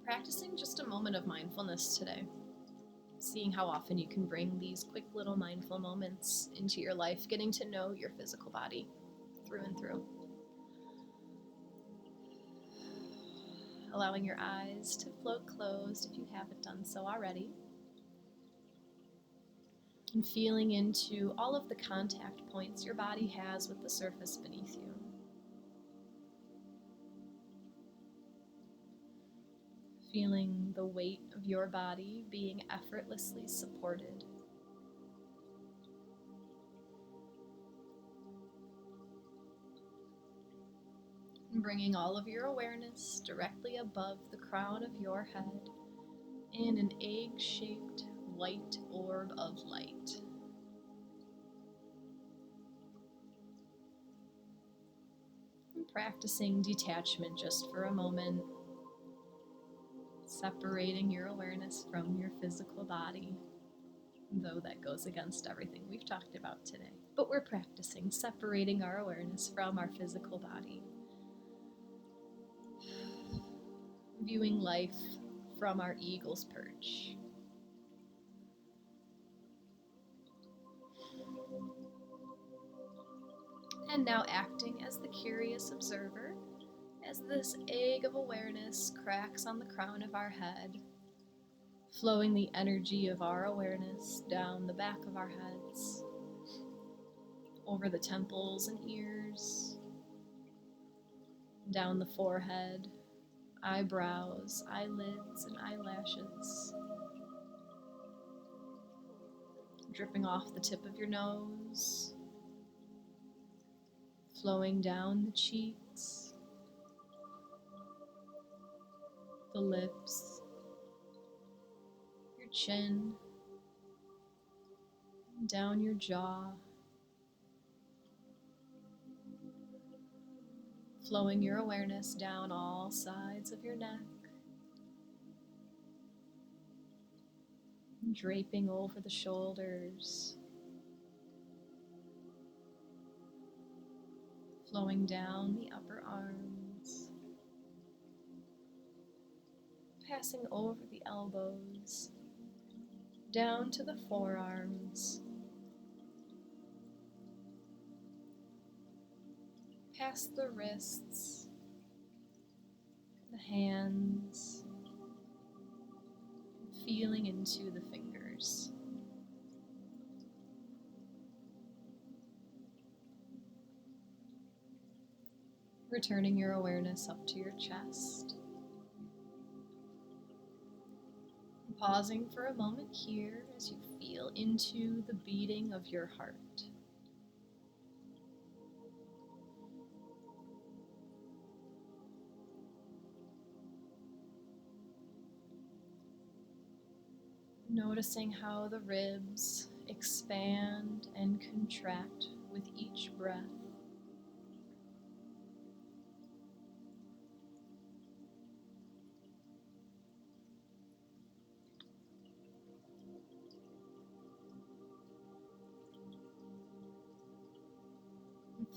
Practicing just a moment of mindfulness today. Seeing how often you can bring these quick little mindful moments into your life, getting to know your physical body through and through. Allowing your eyes to float closed if you haven't done so already. And feeling into all of the contact points your body has with the surface beneath you. Feeling the weight of your body being effortlessly supported. And bringing all of your awareness directly above the crown of your head in an egg-shaped white orb of light. And practicing detachment just for a moment, separating your awareness from your physical body, though that goes against everything we've talked about today. But we're practicing separating our awareness from our physical body. Viewing life from our eagle's perch. And now acting as the curious observer, as this egg of awareness cracks on the crown of our head, flowing the energy of our awareness down the back of our heads, over the temples and ears, down the forehead, eyebrows, eyelids, and eyelashes, dripping off the tip of your nose, flowing down the cheeks, the lips, your chin, down your jaw, flowing your awareness down all sides of your neck, draping over the shoulders, flowing down the upper arms, passing over the elbows, down to the forearms, past the wrists, the hands, feeling into the fingers. Returning your awareness up to your chest. Pausing for a moment here as you feel into the beating of your heart. Noticing how the ribs expand and contract with each breath.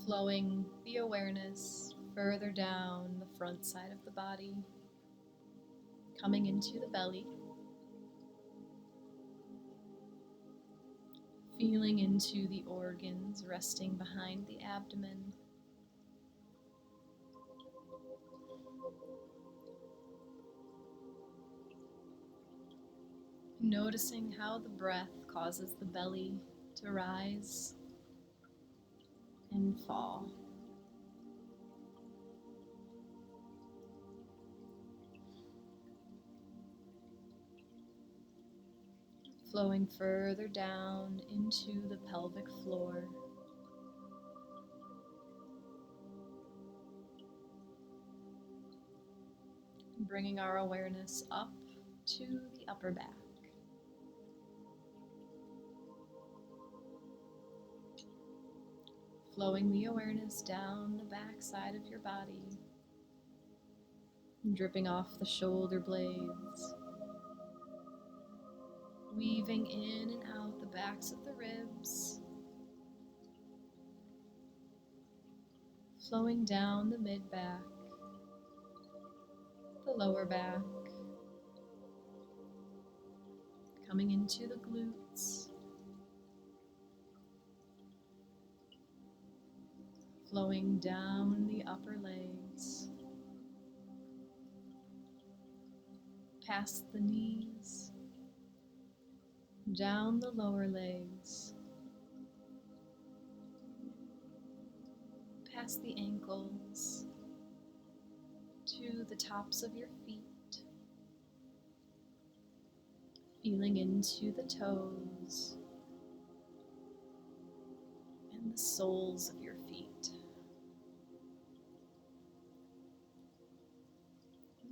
Flowing the awareness further down the front side of the body, coming into the belly. Feeling into the organs resting behind the abdomen. Noticing how the breath causes the belly to rise and fall. Flowing further down into the pelvic floor. Bringing our awareness up to the upper back. Flowing the awareness down the back side of your body. Dripping off the shoulder blades. Weaving in and out the backs of the ribs. Flowing down the mid-back, the lower back, coming into the glutes, flowing down the upper legs, past the knees, down the lower legs, past the ankles, to the tops of your feet, feeling into the toes and the soles of your feet.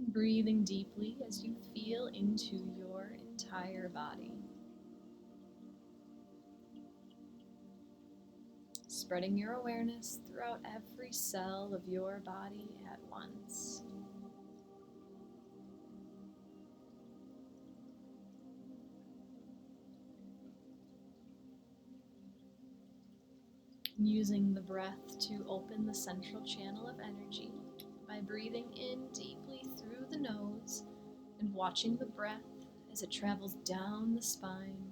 Breathing deeply as you feel into your entire body. Spreading your awareness throughout every cell of your body at once. Using the breath to open the central channel of energy by breathing in deeply through the nose and watching the breath as it travels down the spine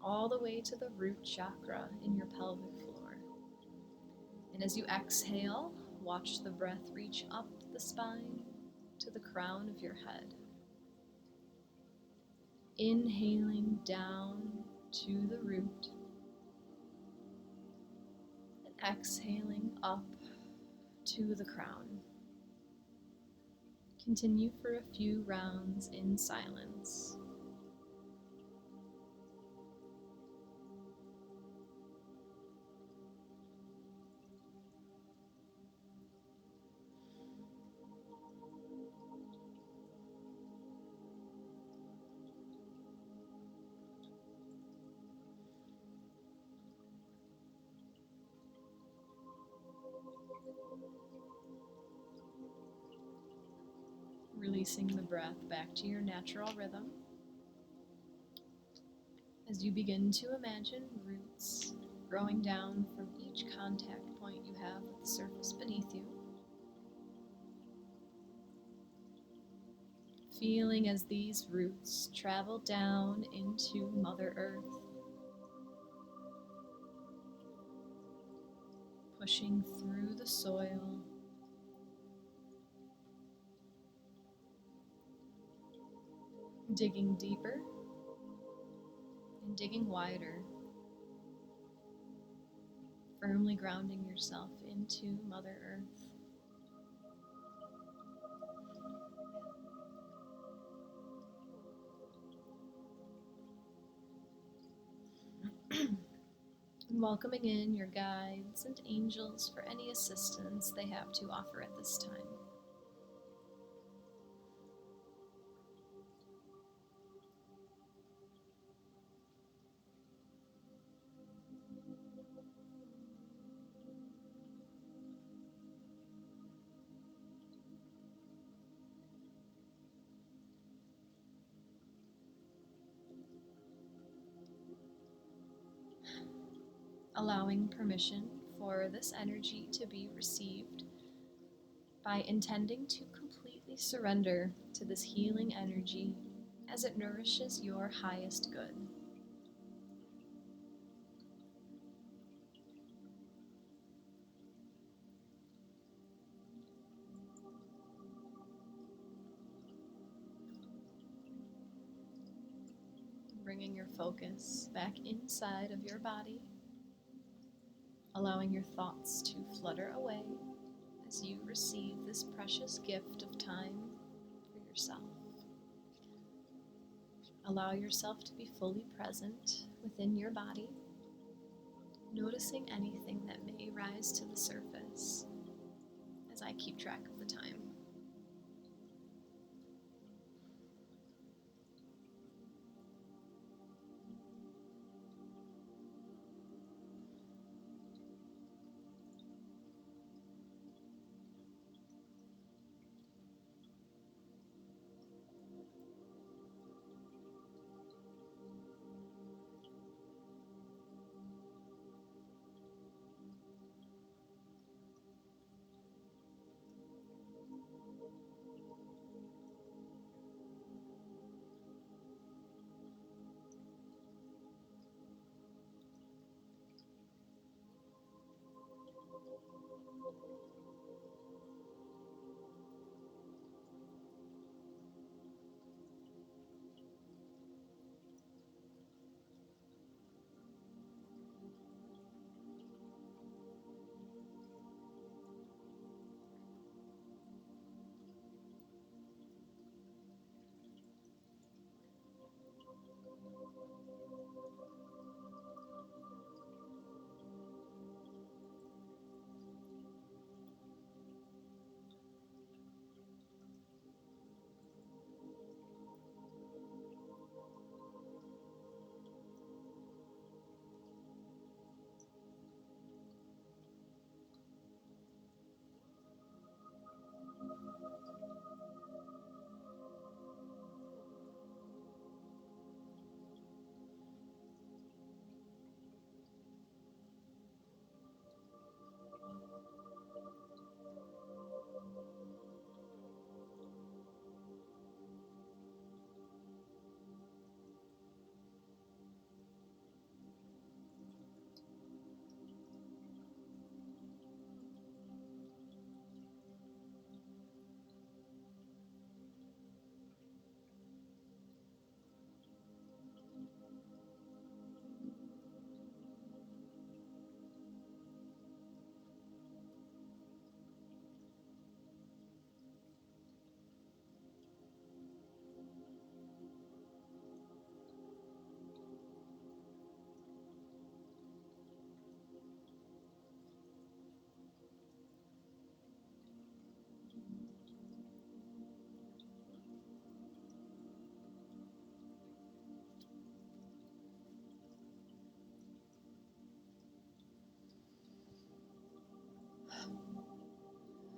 all the way to the root chakra in your pelvic floor. And as you exhale, watch the breath reach up the spine to the crown of your head. Inhaling down to the root and exhaling up to the crown. Continue for a few rounds in silence. Releasing the breath back to your natural rhythm as you begin to imagine roots growing down from each contact point you have with the surface beneath you. Feeling as these roots travel down into Mother Earth, pushing through the soil, digging deeper and digging wider, firmly grounding yourself into Mother Earth. Welcoming in your guides and angels for any assistance they have to offer at this time. Allowing permission for this energy to be received by intending to completely surrender to this healing energy as it nourishes your highest good. Bringing your focus back inside of your body, allowing your thoughts to flutter away as you receive this precious gift of time for yourself. Allow yourself to be fully present within your body, noticing anything that may rise to the surface as I keep track of the time.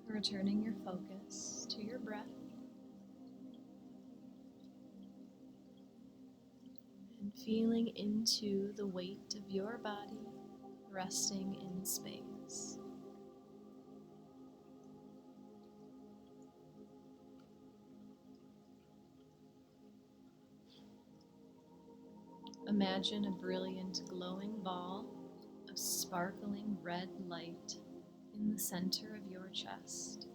Returning your focus to your breath and feeling into the weight of your body resting in space. Imagine a brilliant glowing ball of sparkling red light in the center of your chest.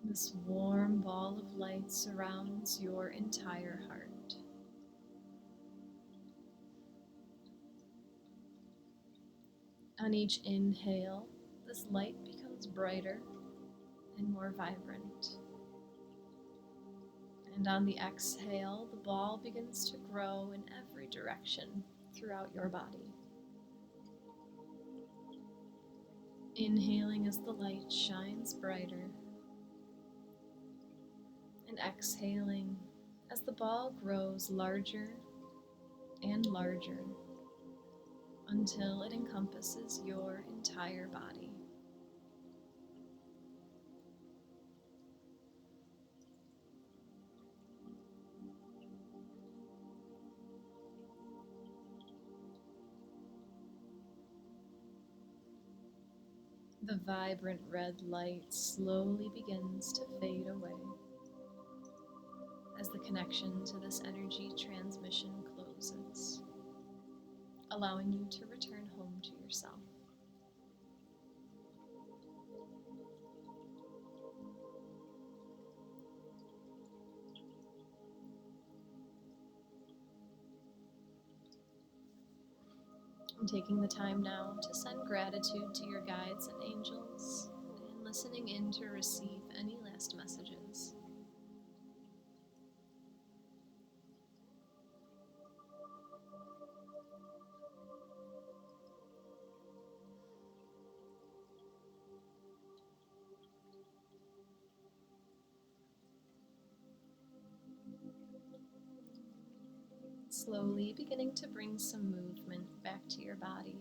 This warm ball of light surrounds your entire heart. On each inhale, this light becomes brighter and more vibrant. And on the exhale, the ball begins to grow in every direction throughout your body. Inhaling as the light shines brighter, and exhaling as the ball grows larger and larger until it encompasses your entire body. The vibrant red light slowly begins to fade away as the connection to this energy transmission closes, allowing you to return home to yourself. I'm taking the time now to send gratitude to your guides and angels and listening in to receive any last messages. Slowly beginning to bring some movement back to your body,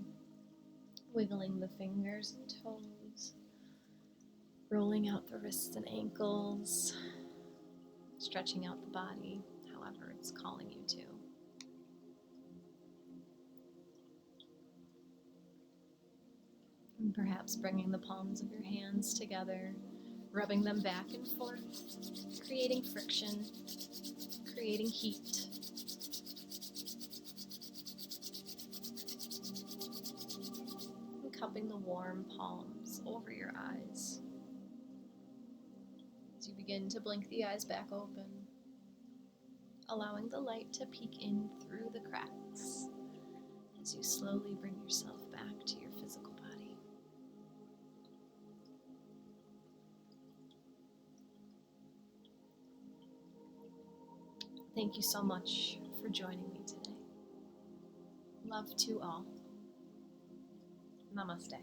wiggling the fingers and toes, rolling out the wrists and ankles, stretching out the body, however it's calling you to. And perhaps bringing the palms of your hands together, rubbing them back and forth, creating friction, creating heat. cupping the warm palms over your eyes. As you begin to blink the eyes back open, allowing the light to peek in through the cracks as you slowly bring yourself back to your physical body. Thank you so much for joining me today. Love to all. Namaste.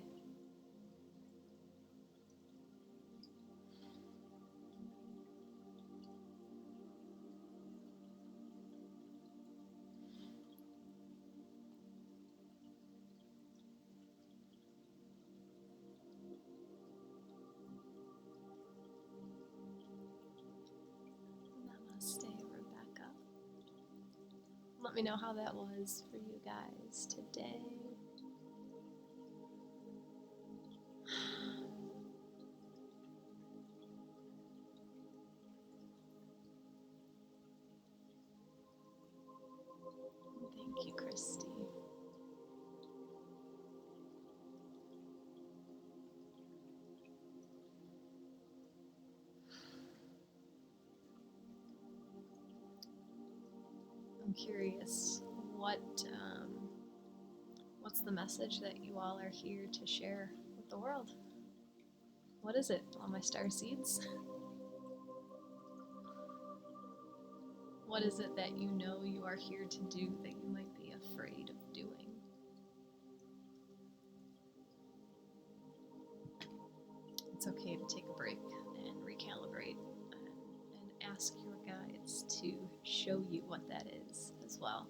Namaste, Rebecca. Let me know how that was for you guys today. Thank you, Christy. I'm curious, what's the message that you all are here to share with the world? What is it, all my star seeds? What is it that you know you are here to do that you might be afraid of doing? It's okay to take a break and recalibrate and ask your guides to show you what that is as well.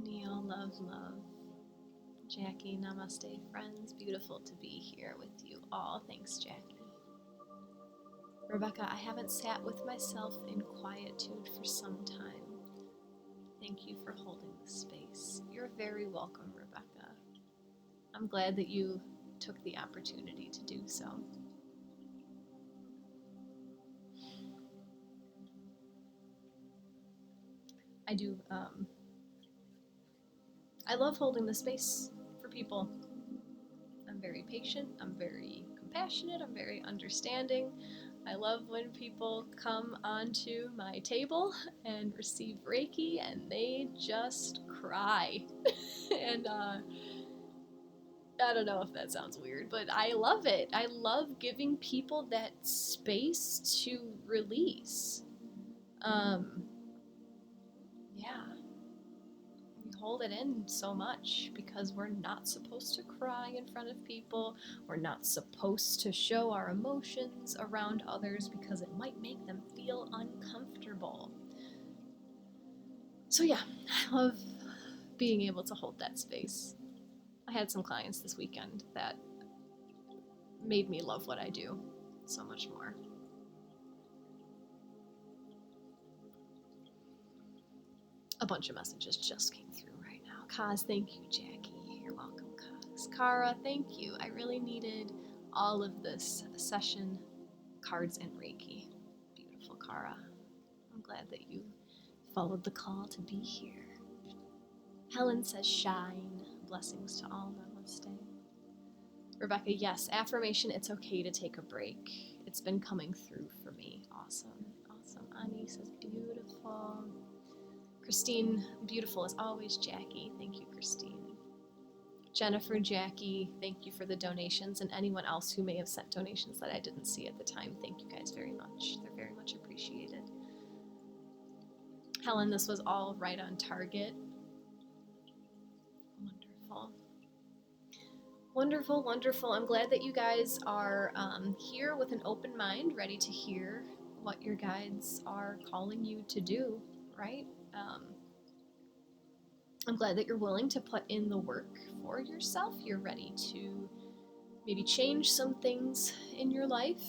Neil, love. Jacqui, namaste, friends. Beautiful to be here with you all. Thanks, Jacqui. Rebecca, I haven't sat with myself in quietude for some time. Thank you for holding the space. You're very welcome, Rebecca. I'm glad that you took the opportunity to do so. I love holding the space for people. I'm very patient, I'm very compassionate, I'm very understanding. I love when people come onto my table and receive Reiki and they just cry. And I don't know if that sounds weird, but I love it. I love giving people that space to release. Yeah. We hold it in so much because we're not supposed to cry in front of people. We're not supposed to show our emotions around others because it might make them feel uncomfortable. So yeah, I love being able to hold that space. I had some clients this weekend that made me love what I do so much more. A bunch of messages just came through right now. Kaz, thank you, Jacqui. You're welcome, Kaz. Kara, thank you. I really needed all of this session, cards, and Reiki. Beautiful, Kara. I'm glad that you followed the call to be here. Helen says, shine. Blessings to all. Namaste. Rebecca, yes, affirmation, it's okay to take a break. It's been coming through for me. Awesome. Ani says, beautiful. Christine, beautiful as always, Jacqui. Thank you, Christine. Jennifer, Jacqui, thank you for the donations, and anyone else who may have sent donations that I didn't see at the time, thank you guys very much. They're very much appreciated. Helen, this was all right on target. Wonderful. I'm glad that you guys are here with an open mind, ready to hear what your guides are calling you to do, right? I'm glad that you're willing to put in the work for yourself. You're ready to maybe change some things in your life.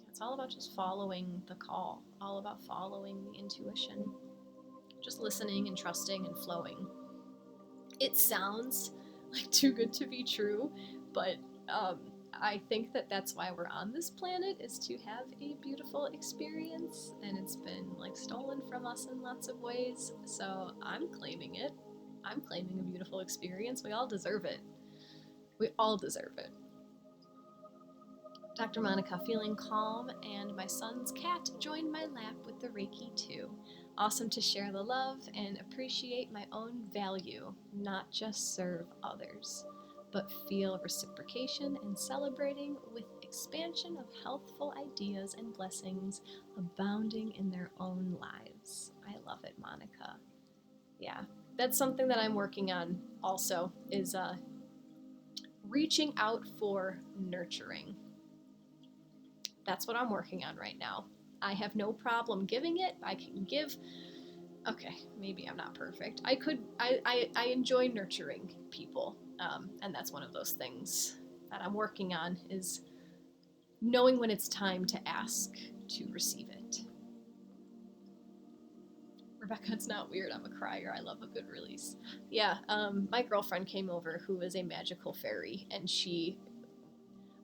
It's all about just following the call, all about following the intuition, just listening and trusting and flowing. It sounds like too good to be true, but I think that that's why we're on this planet, is to have a beautiful experience, and it's been like stolen from us in lots of ways. So I'm claiming it. I'm claiming a beautiful experience. We all deserve it. We all deserve it. Dr. Monica, feeling calm, and my son's cat joined my lap with the Reiki too. Awesome to share the love and appreciate my own value, not just serve others, but feel reciprocation and celebrating with expansion of healthful ideas and blessings abounding in their own lives. I love it, Monica. Yeah, that's something that I'm working on also, is reaching out for nurturing. That's what I'm working on right now. I have no problem giving it. I can give. Okay, maybe I'm not perfect. I enjoy nurturing people, and that's one of those things that I'm working on, is knowing when it's time to ask to receive it. Rebecca, it's not weird. I'm a crier. I love a good release. Yeah, my girlfriend came over who is a magical fairy, and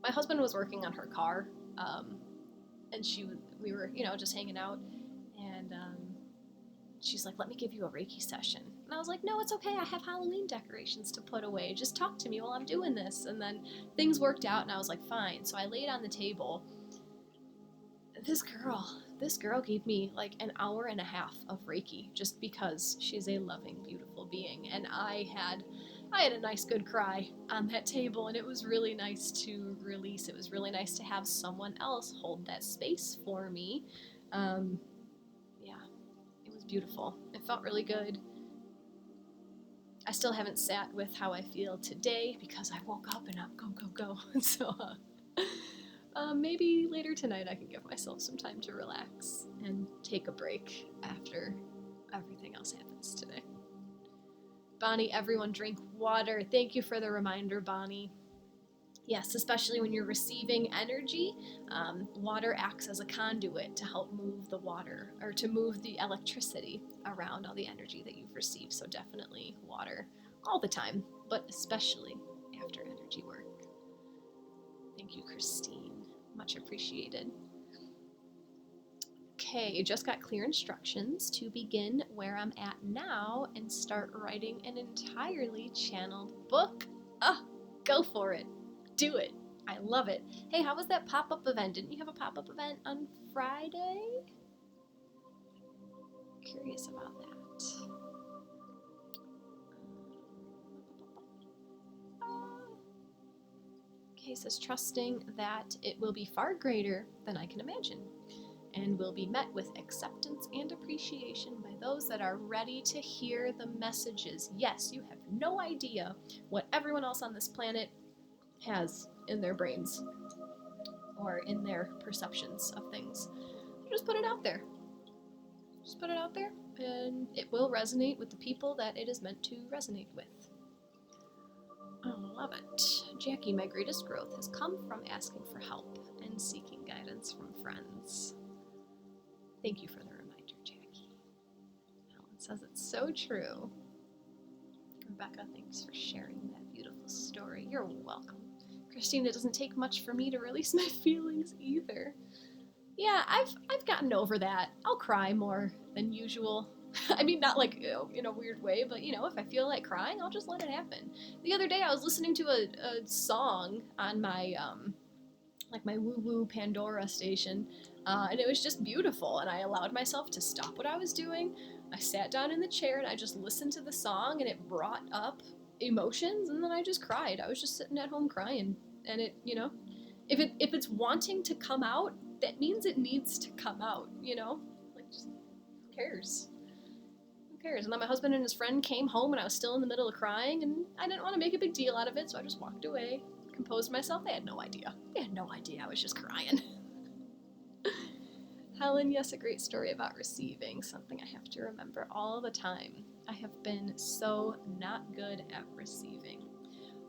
my husband was working on her car, and we were, just hanging out, and she's like, let me give you a Reiki session. And I was like, no, it's okay. I have Halloween decorations to put away. Just talk to me while I'm doing this. And then things worked out, and I was like, fine. So I laid on the table. This girl gave me like an hour and a half of Reiki, just because she's a loving, beautiful being. And I had a nice good cry on that table, and it was really nice to release. It was really nice to have someone else hold that space for me. Yeah, it was beautiful. It felt really good. I still haven't sat with how I feel today because I woke up and I'm go. So maybe later tonight I can give myself some time to relax and take a break after everything else happens today. Bonnie, everyone drink water. Thank you for the reminder, Bonnie. Yes, especially when you're receiving energy, water acts as a conduit to help move the water, or to move the electricity around all the energy that you've received. So definitely water all the time, but especially after energy work. Thank you, Christine. Much appreciated. Okay, just got clear instructions to begin where I'm at now and start writing an entirely channeled book. Go for it. Do it. I love it. Hey, how was that pop-up event? Didn't you have a pop-up event on Friday? Curious about that. Okay, says trusting that it will be far greater than I can imagine, and will be met with acceptance and appreciation by those that are ready to hear the messages. Yes, you have no idea what everyone else on this planet has in their brains or in their perceptions of things. Just put it out there. Just put it out there, and it will resonate with the people that it is meant to resonate with. I love it. Jacqui, my greatest growth has come from asking for help and seeking guidance from friends. Thank you for the reminder, Jacqui. Helen says it's so true. Rebecca, thanks for sharing that beautiful story. You're welcome. Christine, it doesn't take much for me to release my feelings either. Yeah, I've gotten over that. I'll cry more than usual. I mean, not like in a weird way, but if I feel like crying, I'll just let it happen. The other day, I was listening to a song on my my woo-woo Pandora station, and it was just beautiful, and I allowed myself to stop what I was doing. I sat down in the chair and I just listened to the song, and it brought up emotions, and then I just cried. I was just sitting at home crying, and it, if it's wanting to come out, that means it needs to come out, like, just who cares? Who cares? And then my husband and his friend came home, and I was still in the middle of crying, and I didn't want to make a big deal out of it, so I just walked away, composed myself. They had no idea. I was just crying. Helen, yes, a great story about receiving, something I have to remember all the time. I have been so not good at receiving.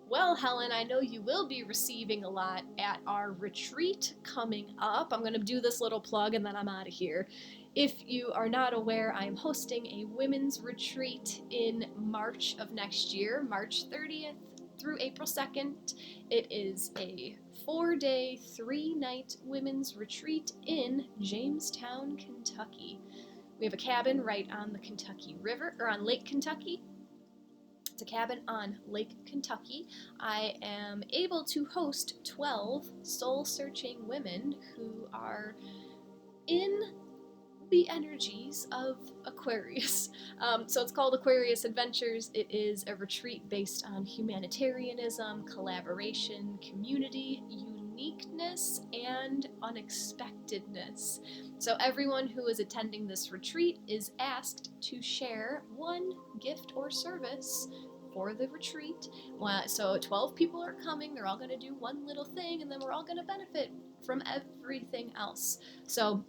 Well, Helen, I know you will be receiving a lot at our retreat coming up. I'm going to do this little plug and then I'm out of here. If you are not aware, I am hosting a women's retreat in March of next year, March 30th through April 2nd. It is a 4-day, 3-night women's retreat in Jamestown, Kentucky. We have a cabin right on the Kentucky River, or on Lake Kentucky. It's a cabin on Lake Kentucky. I am able to host 12 soul-searching women who are in the energies of Aquarius. So it's called Aquarius Adventures. It is a retreat based on humanitarianism, collaboration, community, uniqueness, and unexpectedness. So everyone who is attending this retreat is asked to share one gift or service for the retreat. So 12 people are coming. They're all going to do one little thing, and then we're all going to benefit from everything else. So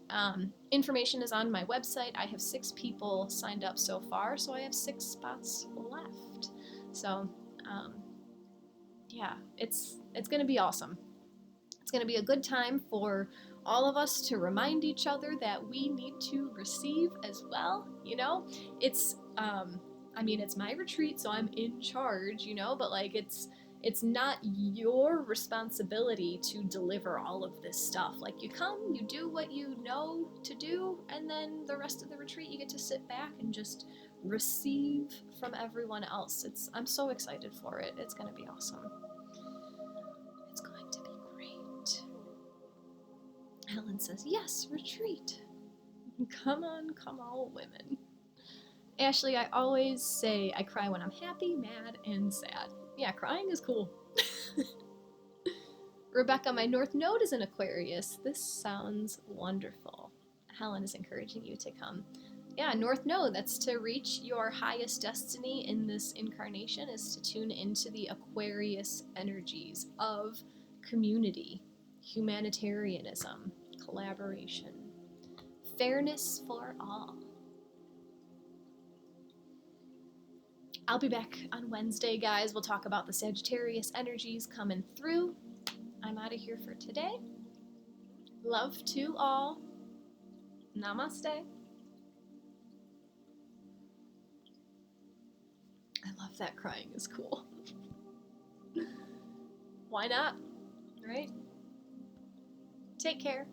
information is on my website. I have 6 people signed up so far, so I have 6 spots left. So yeah, it's going to be awesome. It's going to be a good time for all of us to remind each other that we need to receive as well. You know, it's it's my retreat, so I'm in charge, you know, but like it's not your responsibility to deliver all of this stuff. Like, you come, you do what you know to do, and then the rest of the retreat you get to sit back and just receive from everyone else. I'm so excited for it. It's going to be awesome. It's going to be great. Helen says, yes, retreat. Come on, come all women. Ashley, I always say I cry when I'm happy, mad, and sad. Yeah, crying is cool. Rebecca, my North Node is in Aquarius. This sounds wonderful. Helen is encouraging you to come. Yeah, North Node, that's to reach your highest destiny in this incarnation, is to tune into the Aquarius energies of community, humanitarianism, collaboration, fairness for all. I'll be back on Wednesday, guys. We'll talk about the Sagittarius energies coming through. I'm out of here for today. Love to all. Namaste. I love that crying is cool. Why not? Right? Take care.